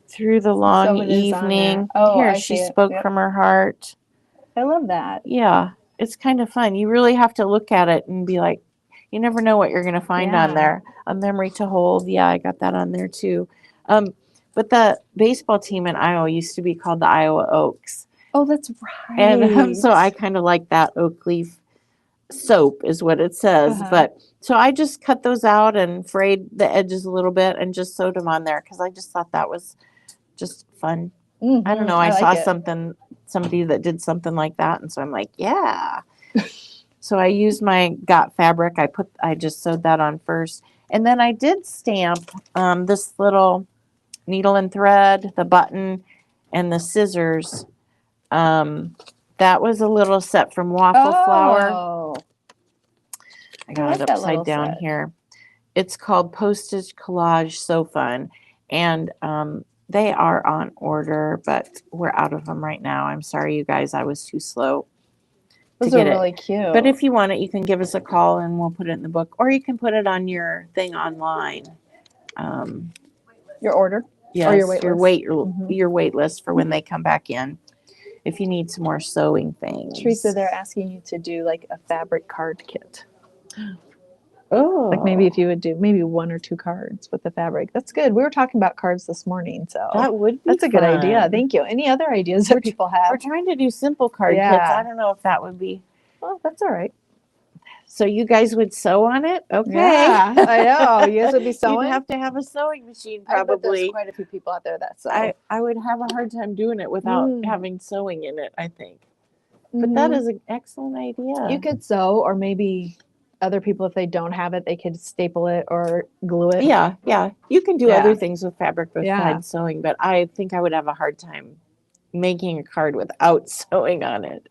Through the long evening. Oh, here, she spoke from her heart. I love that. Yeah. It's kind of fun. You really have to look at it and be like, you never know what you're going to find on there. A memory to hold. Yeah, I got that on there too. But the baseball team in Iowa used to be called the Iowa Oaks. Oh, that's right. And so I kind of like that oak leaf soap is what it says. But so I just cut those out and frayed the edges a little bit and just sewed them on there because I just thought that was just fun. I don't know. I saw somebody that did something like that. And so I'm like, yeah. So I used my got fabric. I just sewed that on first. And then I did stamp this little needle and thread, the button, and the scissors. That was a little set from Waffle Flower. I got it upside down here. It's called Postage Collage So Fun. And they are on order, but we're out of them right now. I'm sorry, you guys. I was too slow. Those are really cute. But if you want it, you can give us a call and we'll put it in the book. Or you can put it on your thing online. Your order? Yes, or your wait list for when they come back in. If you need some more sewing things. Teresa, they're asking you to do like a fabric card kit. Oh. Like maybe if you would do maybe 1 or 2 cards with the fabric. That's good. We were talking about cards this morning, so that's a good idea. Thank you. Any other ideas that people have? We're trying to do simple card kits. I don't know if that would be. Well, that's all right. So you guys would sew on it? Okay. Yeah, I know. You guys would be sewing? You'd have to have a sewing machine probably. I bet there's quite a few people out there that sew. I would have a hard time doing it without having sewing in it, I think. But that is an excellent idea. You could sew, or maybe other people, if they don't have it, they could staple it or glue it. Yeah. You can do other things with fabric besides sewing, but I think I would have a hard time making a card without sewing on it.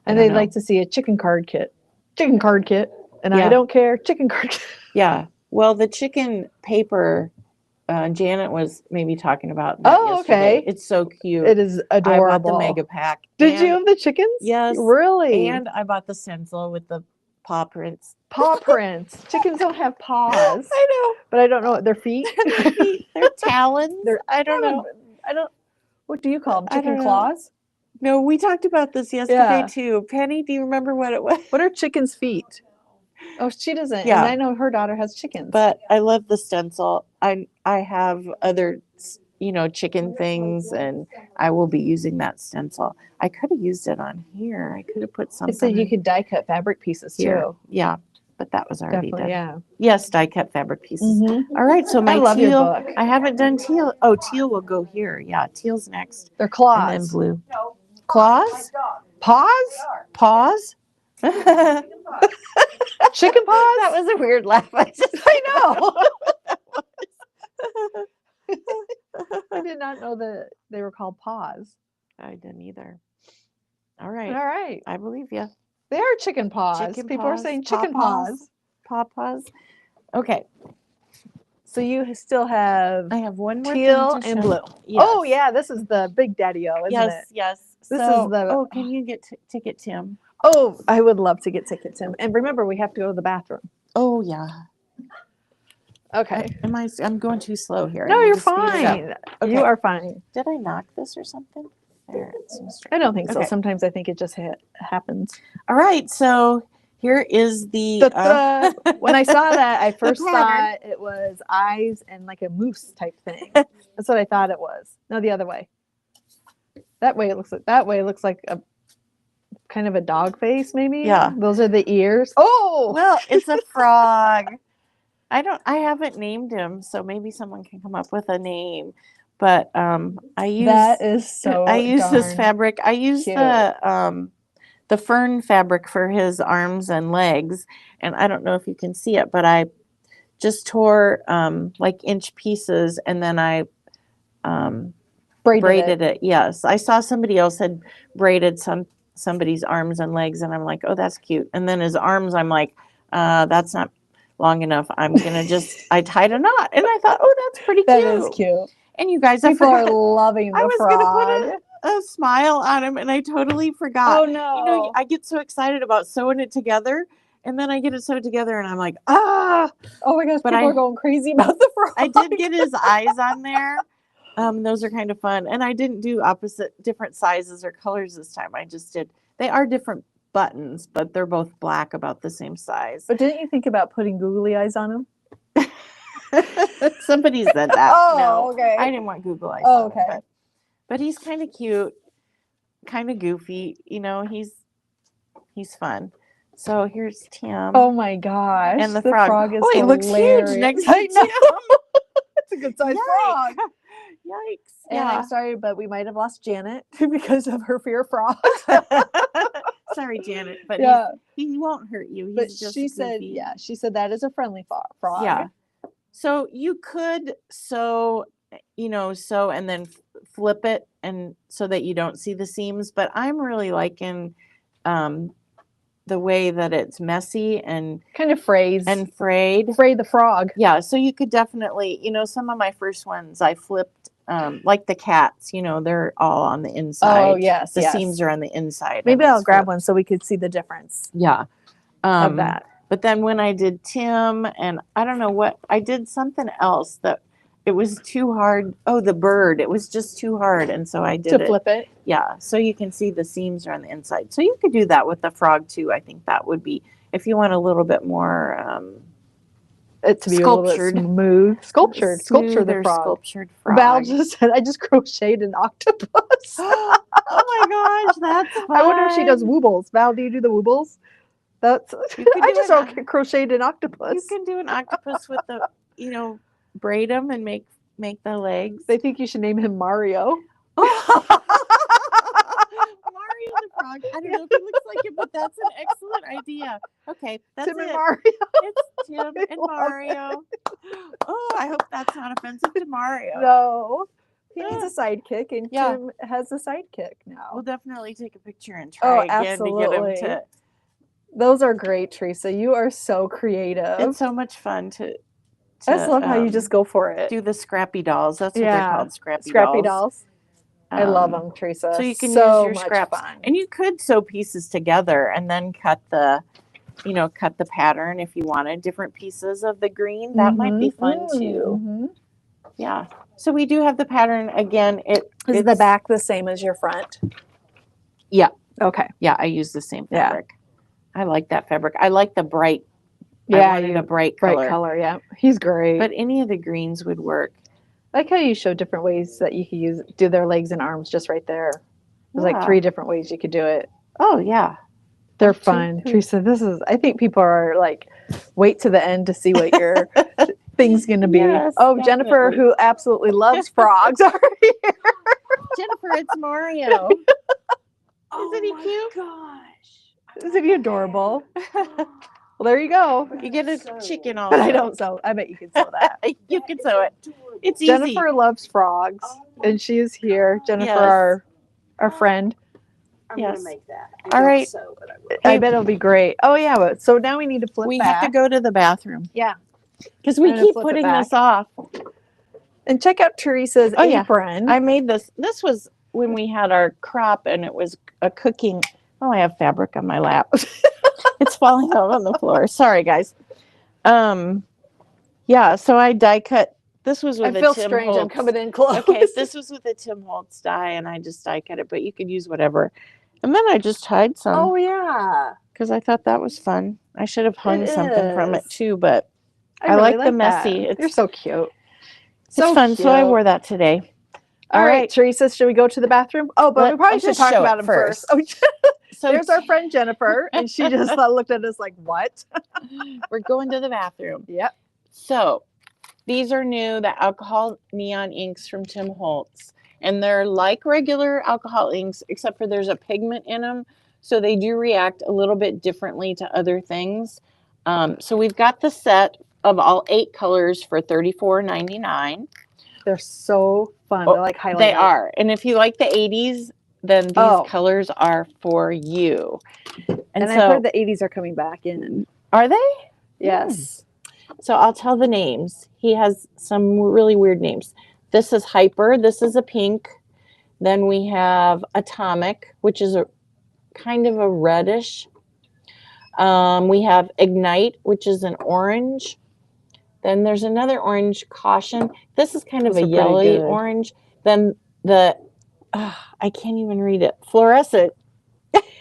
And they'd like to see a chicken card kit. And I don't care. Chicken card kit. Yeah. Well, the chicken paper, Janet was maybe talking about that yesterday. Okay. It's so cute. It is adorable. I bought the mega pack. Did you have the chickens? Yes. Really? And I bought the stencil with the paw prints. Paw prints. Chickens don't have paws. I know. But I don't know what their feet. They're talons. I don't know. What do you call them? Chicken claws? No, we talked about this yesterday too. Penny, do you remember what it was? What are chickens' feet? Oh, she doesn't. And I know her daughter has chickens. But I love the stencil. I have other, chicken things, and I will be using that stencil. I could have used it on here. I could have put It something. said you could die cut fabric pieces here. too. Yeah, but that was already Definitely, done. yeah. Yes, die cut fabric pieces. Mm-hmm. All right, so my I love your teal. book. I haven't done teal. Oh, teal will go here. Yeah, teal's next. They're claws. And then blue. Claws? Paws? Paws? Chicken paws? That was a weird laugh. I know. I did not know that they were called paws. I didn't either. All right. All right. I believe you. They are chicken paws. Chicken People are paws, saying chicken paws. paws. Paws. Okay. So you still have I have one more teal thing to and show. blue. Yes. Oh yeah, this is the big daddy-o, isn't yes, it? Yes. This So, is the. Oh, can you get ticket, Tim? Oh, I would love to get tickets in. And remember, we have to go to the bathroom. Oh yeah. Okay. I'm going too slow here. No, I need you're to speed it up. fine. Okay. You are fine. Did I knock this or something? There, it seems straight. I don't think so. Okay. Sometimes I think it just happens. All right, so here is the. When I saw that, I first pattern. thought it was eyes and like a moose type thing. That's what I thought it was. No, the other way. That way it looks like a kind of a dog face, maybe. Yeah. Those are the ears. Oh, Well, it's a frog. I haven't named him, so maybe someone can come up with a name. But I use that is so. I use this darn fabric. I use cute. the fern fabric for his arms and legs, and I don't know if you can see it, but I just tore like inch pieces, and then I braided it. Yes, I saw somebody else had braided somebody's arms and legs, and I'm like, oh, that's cute. And then his arms, I'm like, that's not long enough. I'm gonna I tied a knot, and I thought, oh, that's pretty cute. That is cute. And you guys, People are loving the I was frog. gonna put a smile on him, and I totally forgot. Oh no! I get so excited about sewing it together, and then I get it sewed together, and I'm like, ah! Oh my gosh! But people are going crazy about the frog. I did get his eyes on there. Those are kind of fun, and I didn't do different sizes or colors this time. I just did. They are different buttons, but they're both black, about the same size. But didn't you think about putting googly eyes on them? Somebody said that. Oh, no, okay. I didn't want Google eyes. Oh, okay. But he's kind of cute, kind of goofy. He's fun. So here's Tim. Oh my gosh! And the frog. Is he hilarious. looks huge next to I know. Tim. It's a good sized frog. Yikes! And Yeah. I'm sorry, but we might have lost Janet because of her fear of frogs. Sorry, Janet, but yeah, he won't hurt you. He's but just she said, that is a friendly frog. Yeah. So you could sew and then flip it, and so that you don't see the seams. But I'm really liking the way that it's messy and kind of frayed. Fray the frog. Yeah. So you could definitely, some of my first ones I flipped, like the cats. They're all on the inside. Oh yes, the seams are on the inside. Maybe I'll grab one so we could see the difference. Yeah. Of that. But then when I did Tim, and I don't know what, I did something else that it was too hard. Oh, the bird. It was just too hard. And so I did to flip it. Yeah. So you can see the seams are on the inside. So you could do that with the frog too. I think that would be, if you want a little bit more it to be sculptured. A little bit smooth. Sculpture the frog. Sculptured frog. Val just said, I just crocheted an octopus. Oh my gosh, that's fun. I wonder if she does woobles. Val, do you do the woobles? I just crocheted an octopus. You can do an octopus with the, braid them and make the legs. They think you should name him Mario. Mario the frog. I don't know if it looks like it, but that's an excellent idea. Okay, that's Tim it. and Mario. It's Tim and Mario. Oh, I hope that's not offensive to Mario. No. He needs a sidekick, and Tim has a sidekick now. We'll definitely take a picture and try again to get him to. Those are great, Teresa. You are so creative. It's so much fun to I just love how you just go for it. Do the scrappy dolls. That's what they're called, scrappy dolls. I love them, Teresa. So you can use your scraps. Fun. And you could sew pieces together and then cut the pattern if you wanted different pieces of the green. That might be fun too. Mm-hmm. Yeah. So we do have the pattern again. Is the back the same as your front? Yeah. Okay. Yeah, I use the same fabric. I like that fabric. I like the bright. Yeah, I wanted a bright color. Yeah, he's great. But any of the greens would work. I like how you show different ways that you could do their legs and arms just right there. There's like Yeah. 3 different ways you could do it. Oh, yeah. They're 1, 2, fun. 3. Teresa, I think people are like, wait to the end to see what your thing's going to be. Yes, Oh, Jennifer, definitely. who absolutely loves frogs, are here. Jennifer, it's Mario. Isn't he cute? Gosh. Isn't he adorable? Well, there you go. You get a chicken also. But I don't sew. I bet you can sew that. You can sew it. It's easy. Jennifer loves frogs, and she is here. Jennifer, Yes. our friend. I'm Yes. gonna make that. All right. Sew, but I will. I bet it'll be great. Oh yeah, but so now we need to flip We back. have to go to the bathroom. Yeah. Because we I'm gonna keep flip it putting back. this off. And check out Teresa's Oh, yeah. apron. I made this. This was when we had our crop and it was a cooking. Oh, I have fabric on my lap. It's falling out on the floor. Sorry, guys. Yeah, so I die cut. This was with I feel a Tim strange. Holtz. I'm coming in close. Okay, this was with a Tim Holtz die, and I just die cut it, but you could use whatever. And then I just tied some Oh yeah. because I thought that was fun. I should have hung It something from it is. too, but I really like the that. messy. You're It's- so cute. it's fun. So I cute. wore that today. All right, Teresa, should we go to the bathroom? Oh, but we probably Let's should just talk show about it him first. first. Oh, So there's our friend Jennifer, and she just looked at us like, "What?" we're going to the bathroom. Yep. So these are new, the alcohol neon inks from Tim Holtz. And they're like regular alcohol inks, except for there's a pigment in them. So they do react a little bit differently to other things. So we've got the set of all 8 colors for $34.99. They're so fun. They're like highlighted. They are. And if you like the 80s, then these Oh. colors are for you. And so, I heard the 80s are coming back in. are they? Yes. So I'll tell the names. He has some really weird names. This is Hyper. This is a pink. Then we have Atomic, which is a kind of a reddish. We have Ignite, which is an orange. Then there's another orange, Caution. This is kind of Those a are pretty yellowy good. orange. Then the, I can't even read it. Fluorescent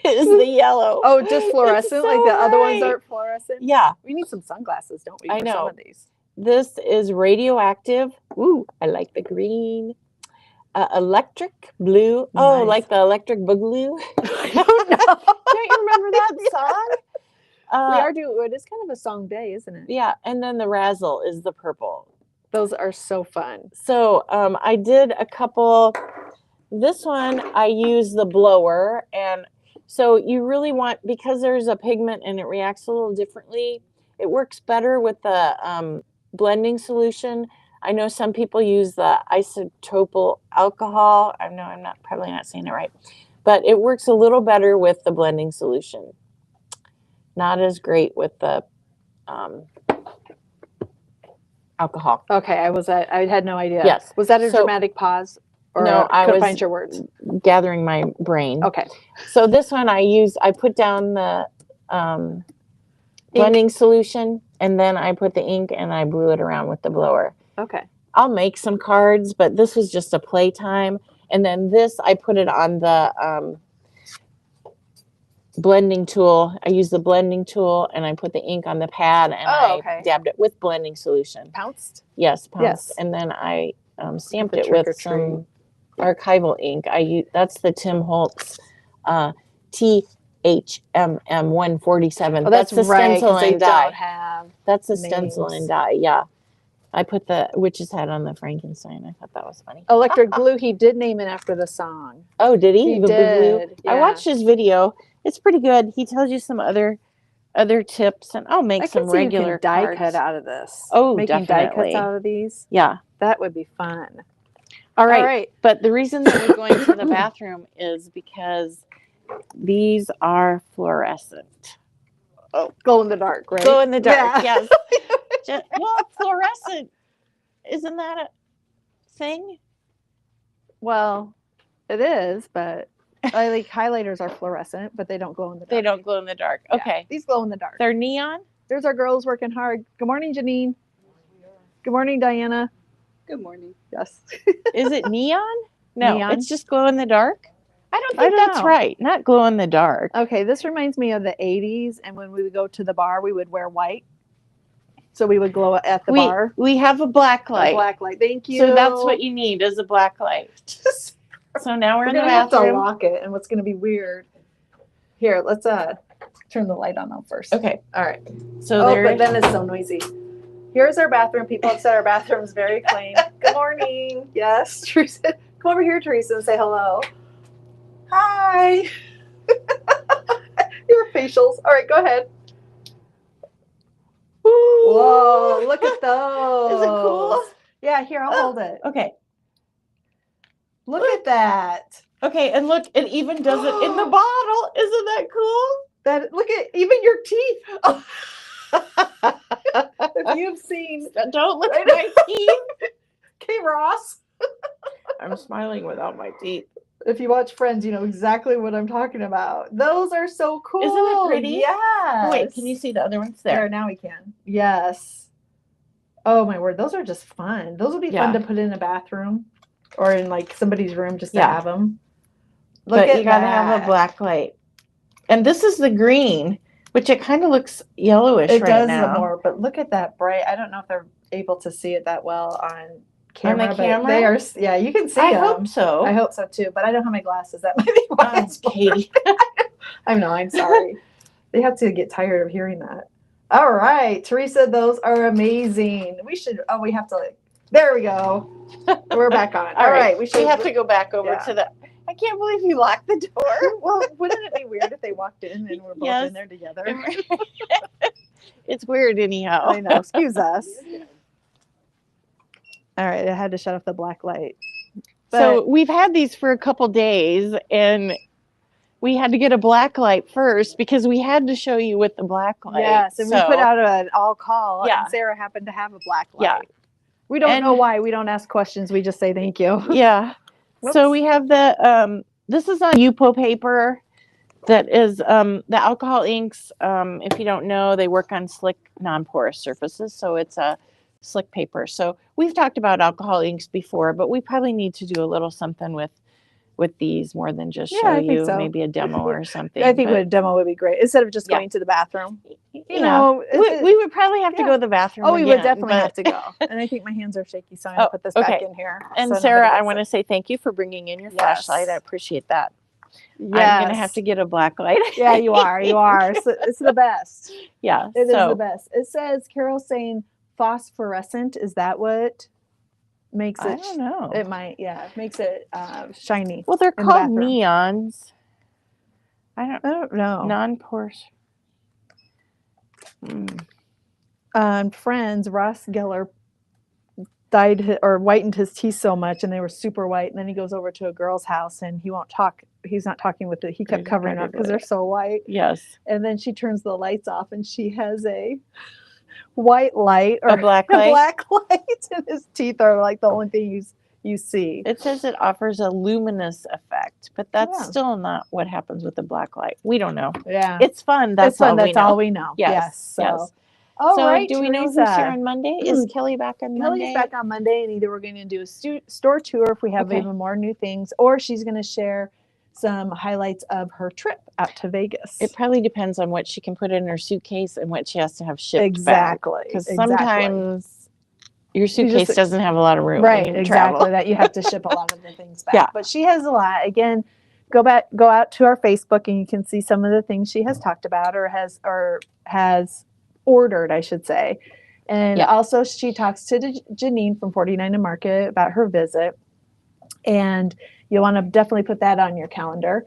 is the yellow. Oh, just fluorescent? It's Like so the other ones bright. aren't fluorescent? Yeah. We need some sunglasses, don't we? I For know. some of these. This is Radioactive. Ooh, I like the green. Electric Blue. Oh, Nice. like the Electric Boogaloo. I don't know. Don't you remember that song? We are doing, it is kind of a song day, isn't it? Yeah, and then the Razzle is the purple. Those are so fun. So I did a couple. This one I use the blower, and so you really want, because there's a pigment and it reacts a little differently. It works better with the blending solution. I know some people use the isopropyl alcohol. I know I'm probably not saying it right, but it works a little better with the blending solution. Not as great with the alcohol. Okay, I had no idea. Yes. Was that a So- dramatic pause? Or No, I couldn't was find your words. gathering my brain. Okay. So this one I put down the blending solution, and then I put the ink and I blew it around with the blower. Okay. I'll make some cards, but this was just a playtime. And then this, I put it on the blending tool. I used the blending tool and I put the ink on the pad and I dabbed it with blending solution. Pounced? Yes, pounced. Yes. And then I stamped The it trick or with some archival ink. That's the Tim Holtz THMM 147. Oh, that's the right, stencil 'cause they and die. don't have That's the stencil names. and die. Yeah. I put the witch's head on the Frankenstein. I thought that was funny. Electric Blue. He did name it after the song. Oh, did he? He The Boogaloo? did. I yeah. watched his video. It's pretty good. He tells you some other tips, and I'll make I some could see regular you can die cards. cut out of this. Oh, making die definitely. cuts out of these. Yeah. That would be fun. All right. All right. But the reason that we're going to the bathroom is because these are fluorescent. Glow in the dark, right? Glow in the dark. Yeah. Yes. Well, fluorescent. Isn't that a thing? Well, it is, but I like highlighters are fluorescent, but they don't glow in the dark. They don't glow in the dark. Yeah, Okay. these glow in the dark. They're neon? There's our girls working hard. Good morning, Janine. Good morning, Diana. Good morning. Yes. Is it neon? No, Neon? it's just glow in the dark. I don't I think don't that's know. right. Not glow in the dark. Okay, this reminds me of the 80s, and when we would go to the bar, we would wear white. So we would glow at the bar. We have a black light. A black light. Thank you. So that's what you need is a black light. So now we're in the bathroom. Have to lock it, and what's going to be weird. Here, let's turn the light on first. Okay. All right. So but then it's so noisy. Here's our bathroom. People have said our bathroom's very clean. Good morning. Yes, Teresa. Come over here, Teresa, and say hello. Hi. Your facials. All right, go ahead. Ooh. Whoa, look at those. Is it cool? Yeah, here, I'll hold it. Okay. Look at that. Okay, and look, it even does it in the bottle. Isn't that cool? Look at even your teeth. Oh. If you've seen, don't look at my teeth. Okay, Ross. I'm smiling without my teeth. If you watch Friends, you know exactly what I'm talking about. Those are so cool. Isn't it pretty? Yes. Oh, wait, can you see the other ones there? Now we can. Yes. Oh my word, those are just fun. Those would be fun to put in a bathroom or in like somebody's room just to have them. But you gotta have a black light. And this is the green, which it kind of looks yellowish right now. It does more, but look at that bright. I don't know if they're able to see it that well on camera. On the camera? They are, yeah, you can see them. I hope so. I hope so too, but I don't have my glasses. That might be why it's Katie. I'm sorry. They have to get tired of hearing that. All right, Teresa, those are amazing. We have to, there we go. We're back on. All right. We have to go back over to the, I can't believe you locked the door. Well, wouldn't it be weird if they walked in and we're both in there together? It's weird anyhow. I know. Excuse us. All right. I had to shut off the black light. So we've had these for a couple days, and we had to get a black light first because we had to show you with the black light. Yes, and we put out an all call, and Sarah happened to have a black light. Yeah. We don't know why. We don't ask questions. We just say thank you. Yeah. Whoops. So we have the, this is on Yupo paper that is the alcohol inks. If you don't know, they work on slick, non-porous surfaces. So it's a slick paper. So we've talked about alcohol inks before, but we probably need to do a little something with these more than just show you maybe a demo or something. I think a demo would be great instead of just going to the bathroom. You know, we would probably have to go to the bathroom. Oh, we would definitely have to go. And I think my hands are shaky, so I'm going to put this back in here. And Sarah, I want to say thank you for bringing in your flashlight. I appreciate that. Yes. I'm going to have to get a black light. Yeah, you are. You are. It's the best. Yeah. It is the best. It says, Carol's saying phosphorescent. Is that what makes it? I don't know. It might, makes it shiny. Well, they're called neons. I don't know. Non-porous. Friends, Ross Geller dyed or whitened his teeth so much, and they were super white. And then he goes over to a girl's house, and he won't talk. He's not talking with it. He kept covering up because they're so white. Yes. And then she turns the lights off, and she has a white light or a black light. And his teeth are like the only thing you see. It says it offers a luminous effect, but that's still not what happens with the black light. We don't know. Yeah. It's fun. That's all we know. Yes. Yes. All right, do we know who's here on Monday? Is Kelly back on Monday? Kelly's back on Monday, and either we're going to do a store tour if we have even more new things, or she's going to share some highlights of her trip out to Vegas. It probably depends on what she can put in her suitcase and what she has to have shipped exactly. Because sometimes your suitcase doesn't have a lot of room. Right, exactly. That you have to ship a lot of the things back. Yeah. But she has a lot. Again, go out to our Facebook, and you can see some of the things she has talked about or has ordered, I should say. And also she talks to Janine from 49 and Market about her visit. And you want to definitely put that on your calendar.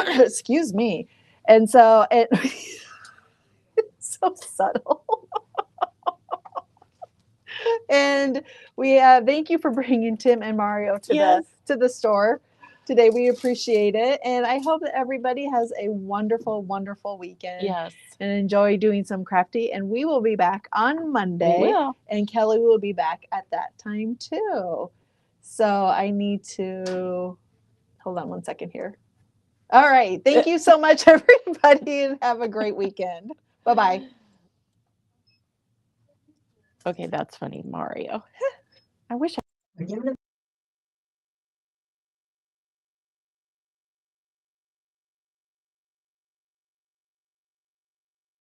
Excuse me. And so it's so subtle. And we thank you for bringing Tim and Mario to the store today. We appreciate it. And I hope that everybody has a wonderful, wonderful weekend. Yes. And enjoy doing some crafty. And we will be back on Monday. We will. And Kelly will be back at that time too. So I need to hold on one second here. All right. Thank you so much, everybody, and have a great weekend. Bye-bye. Okay, that's funny, Mario. I wish I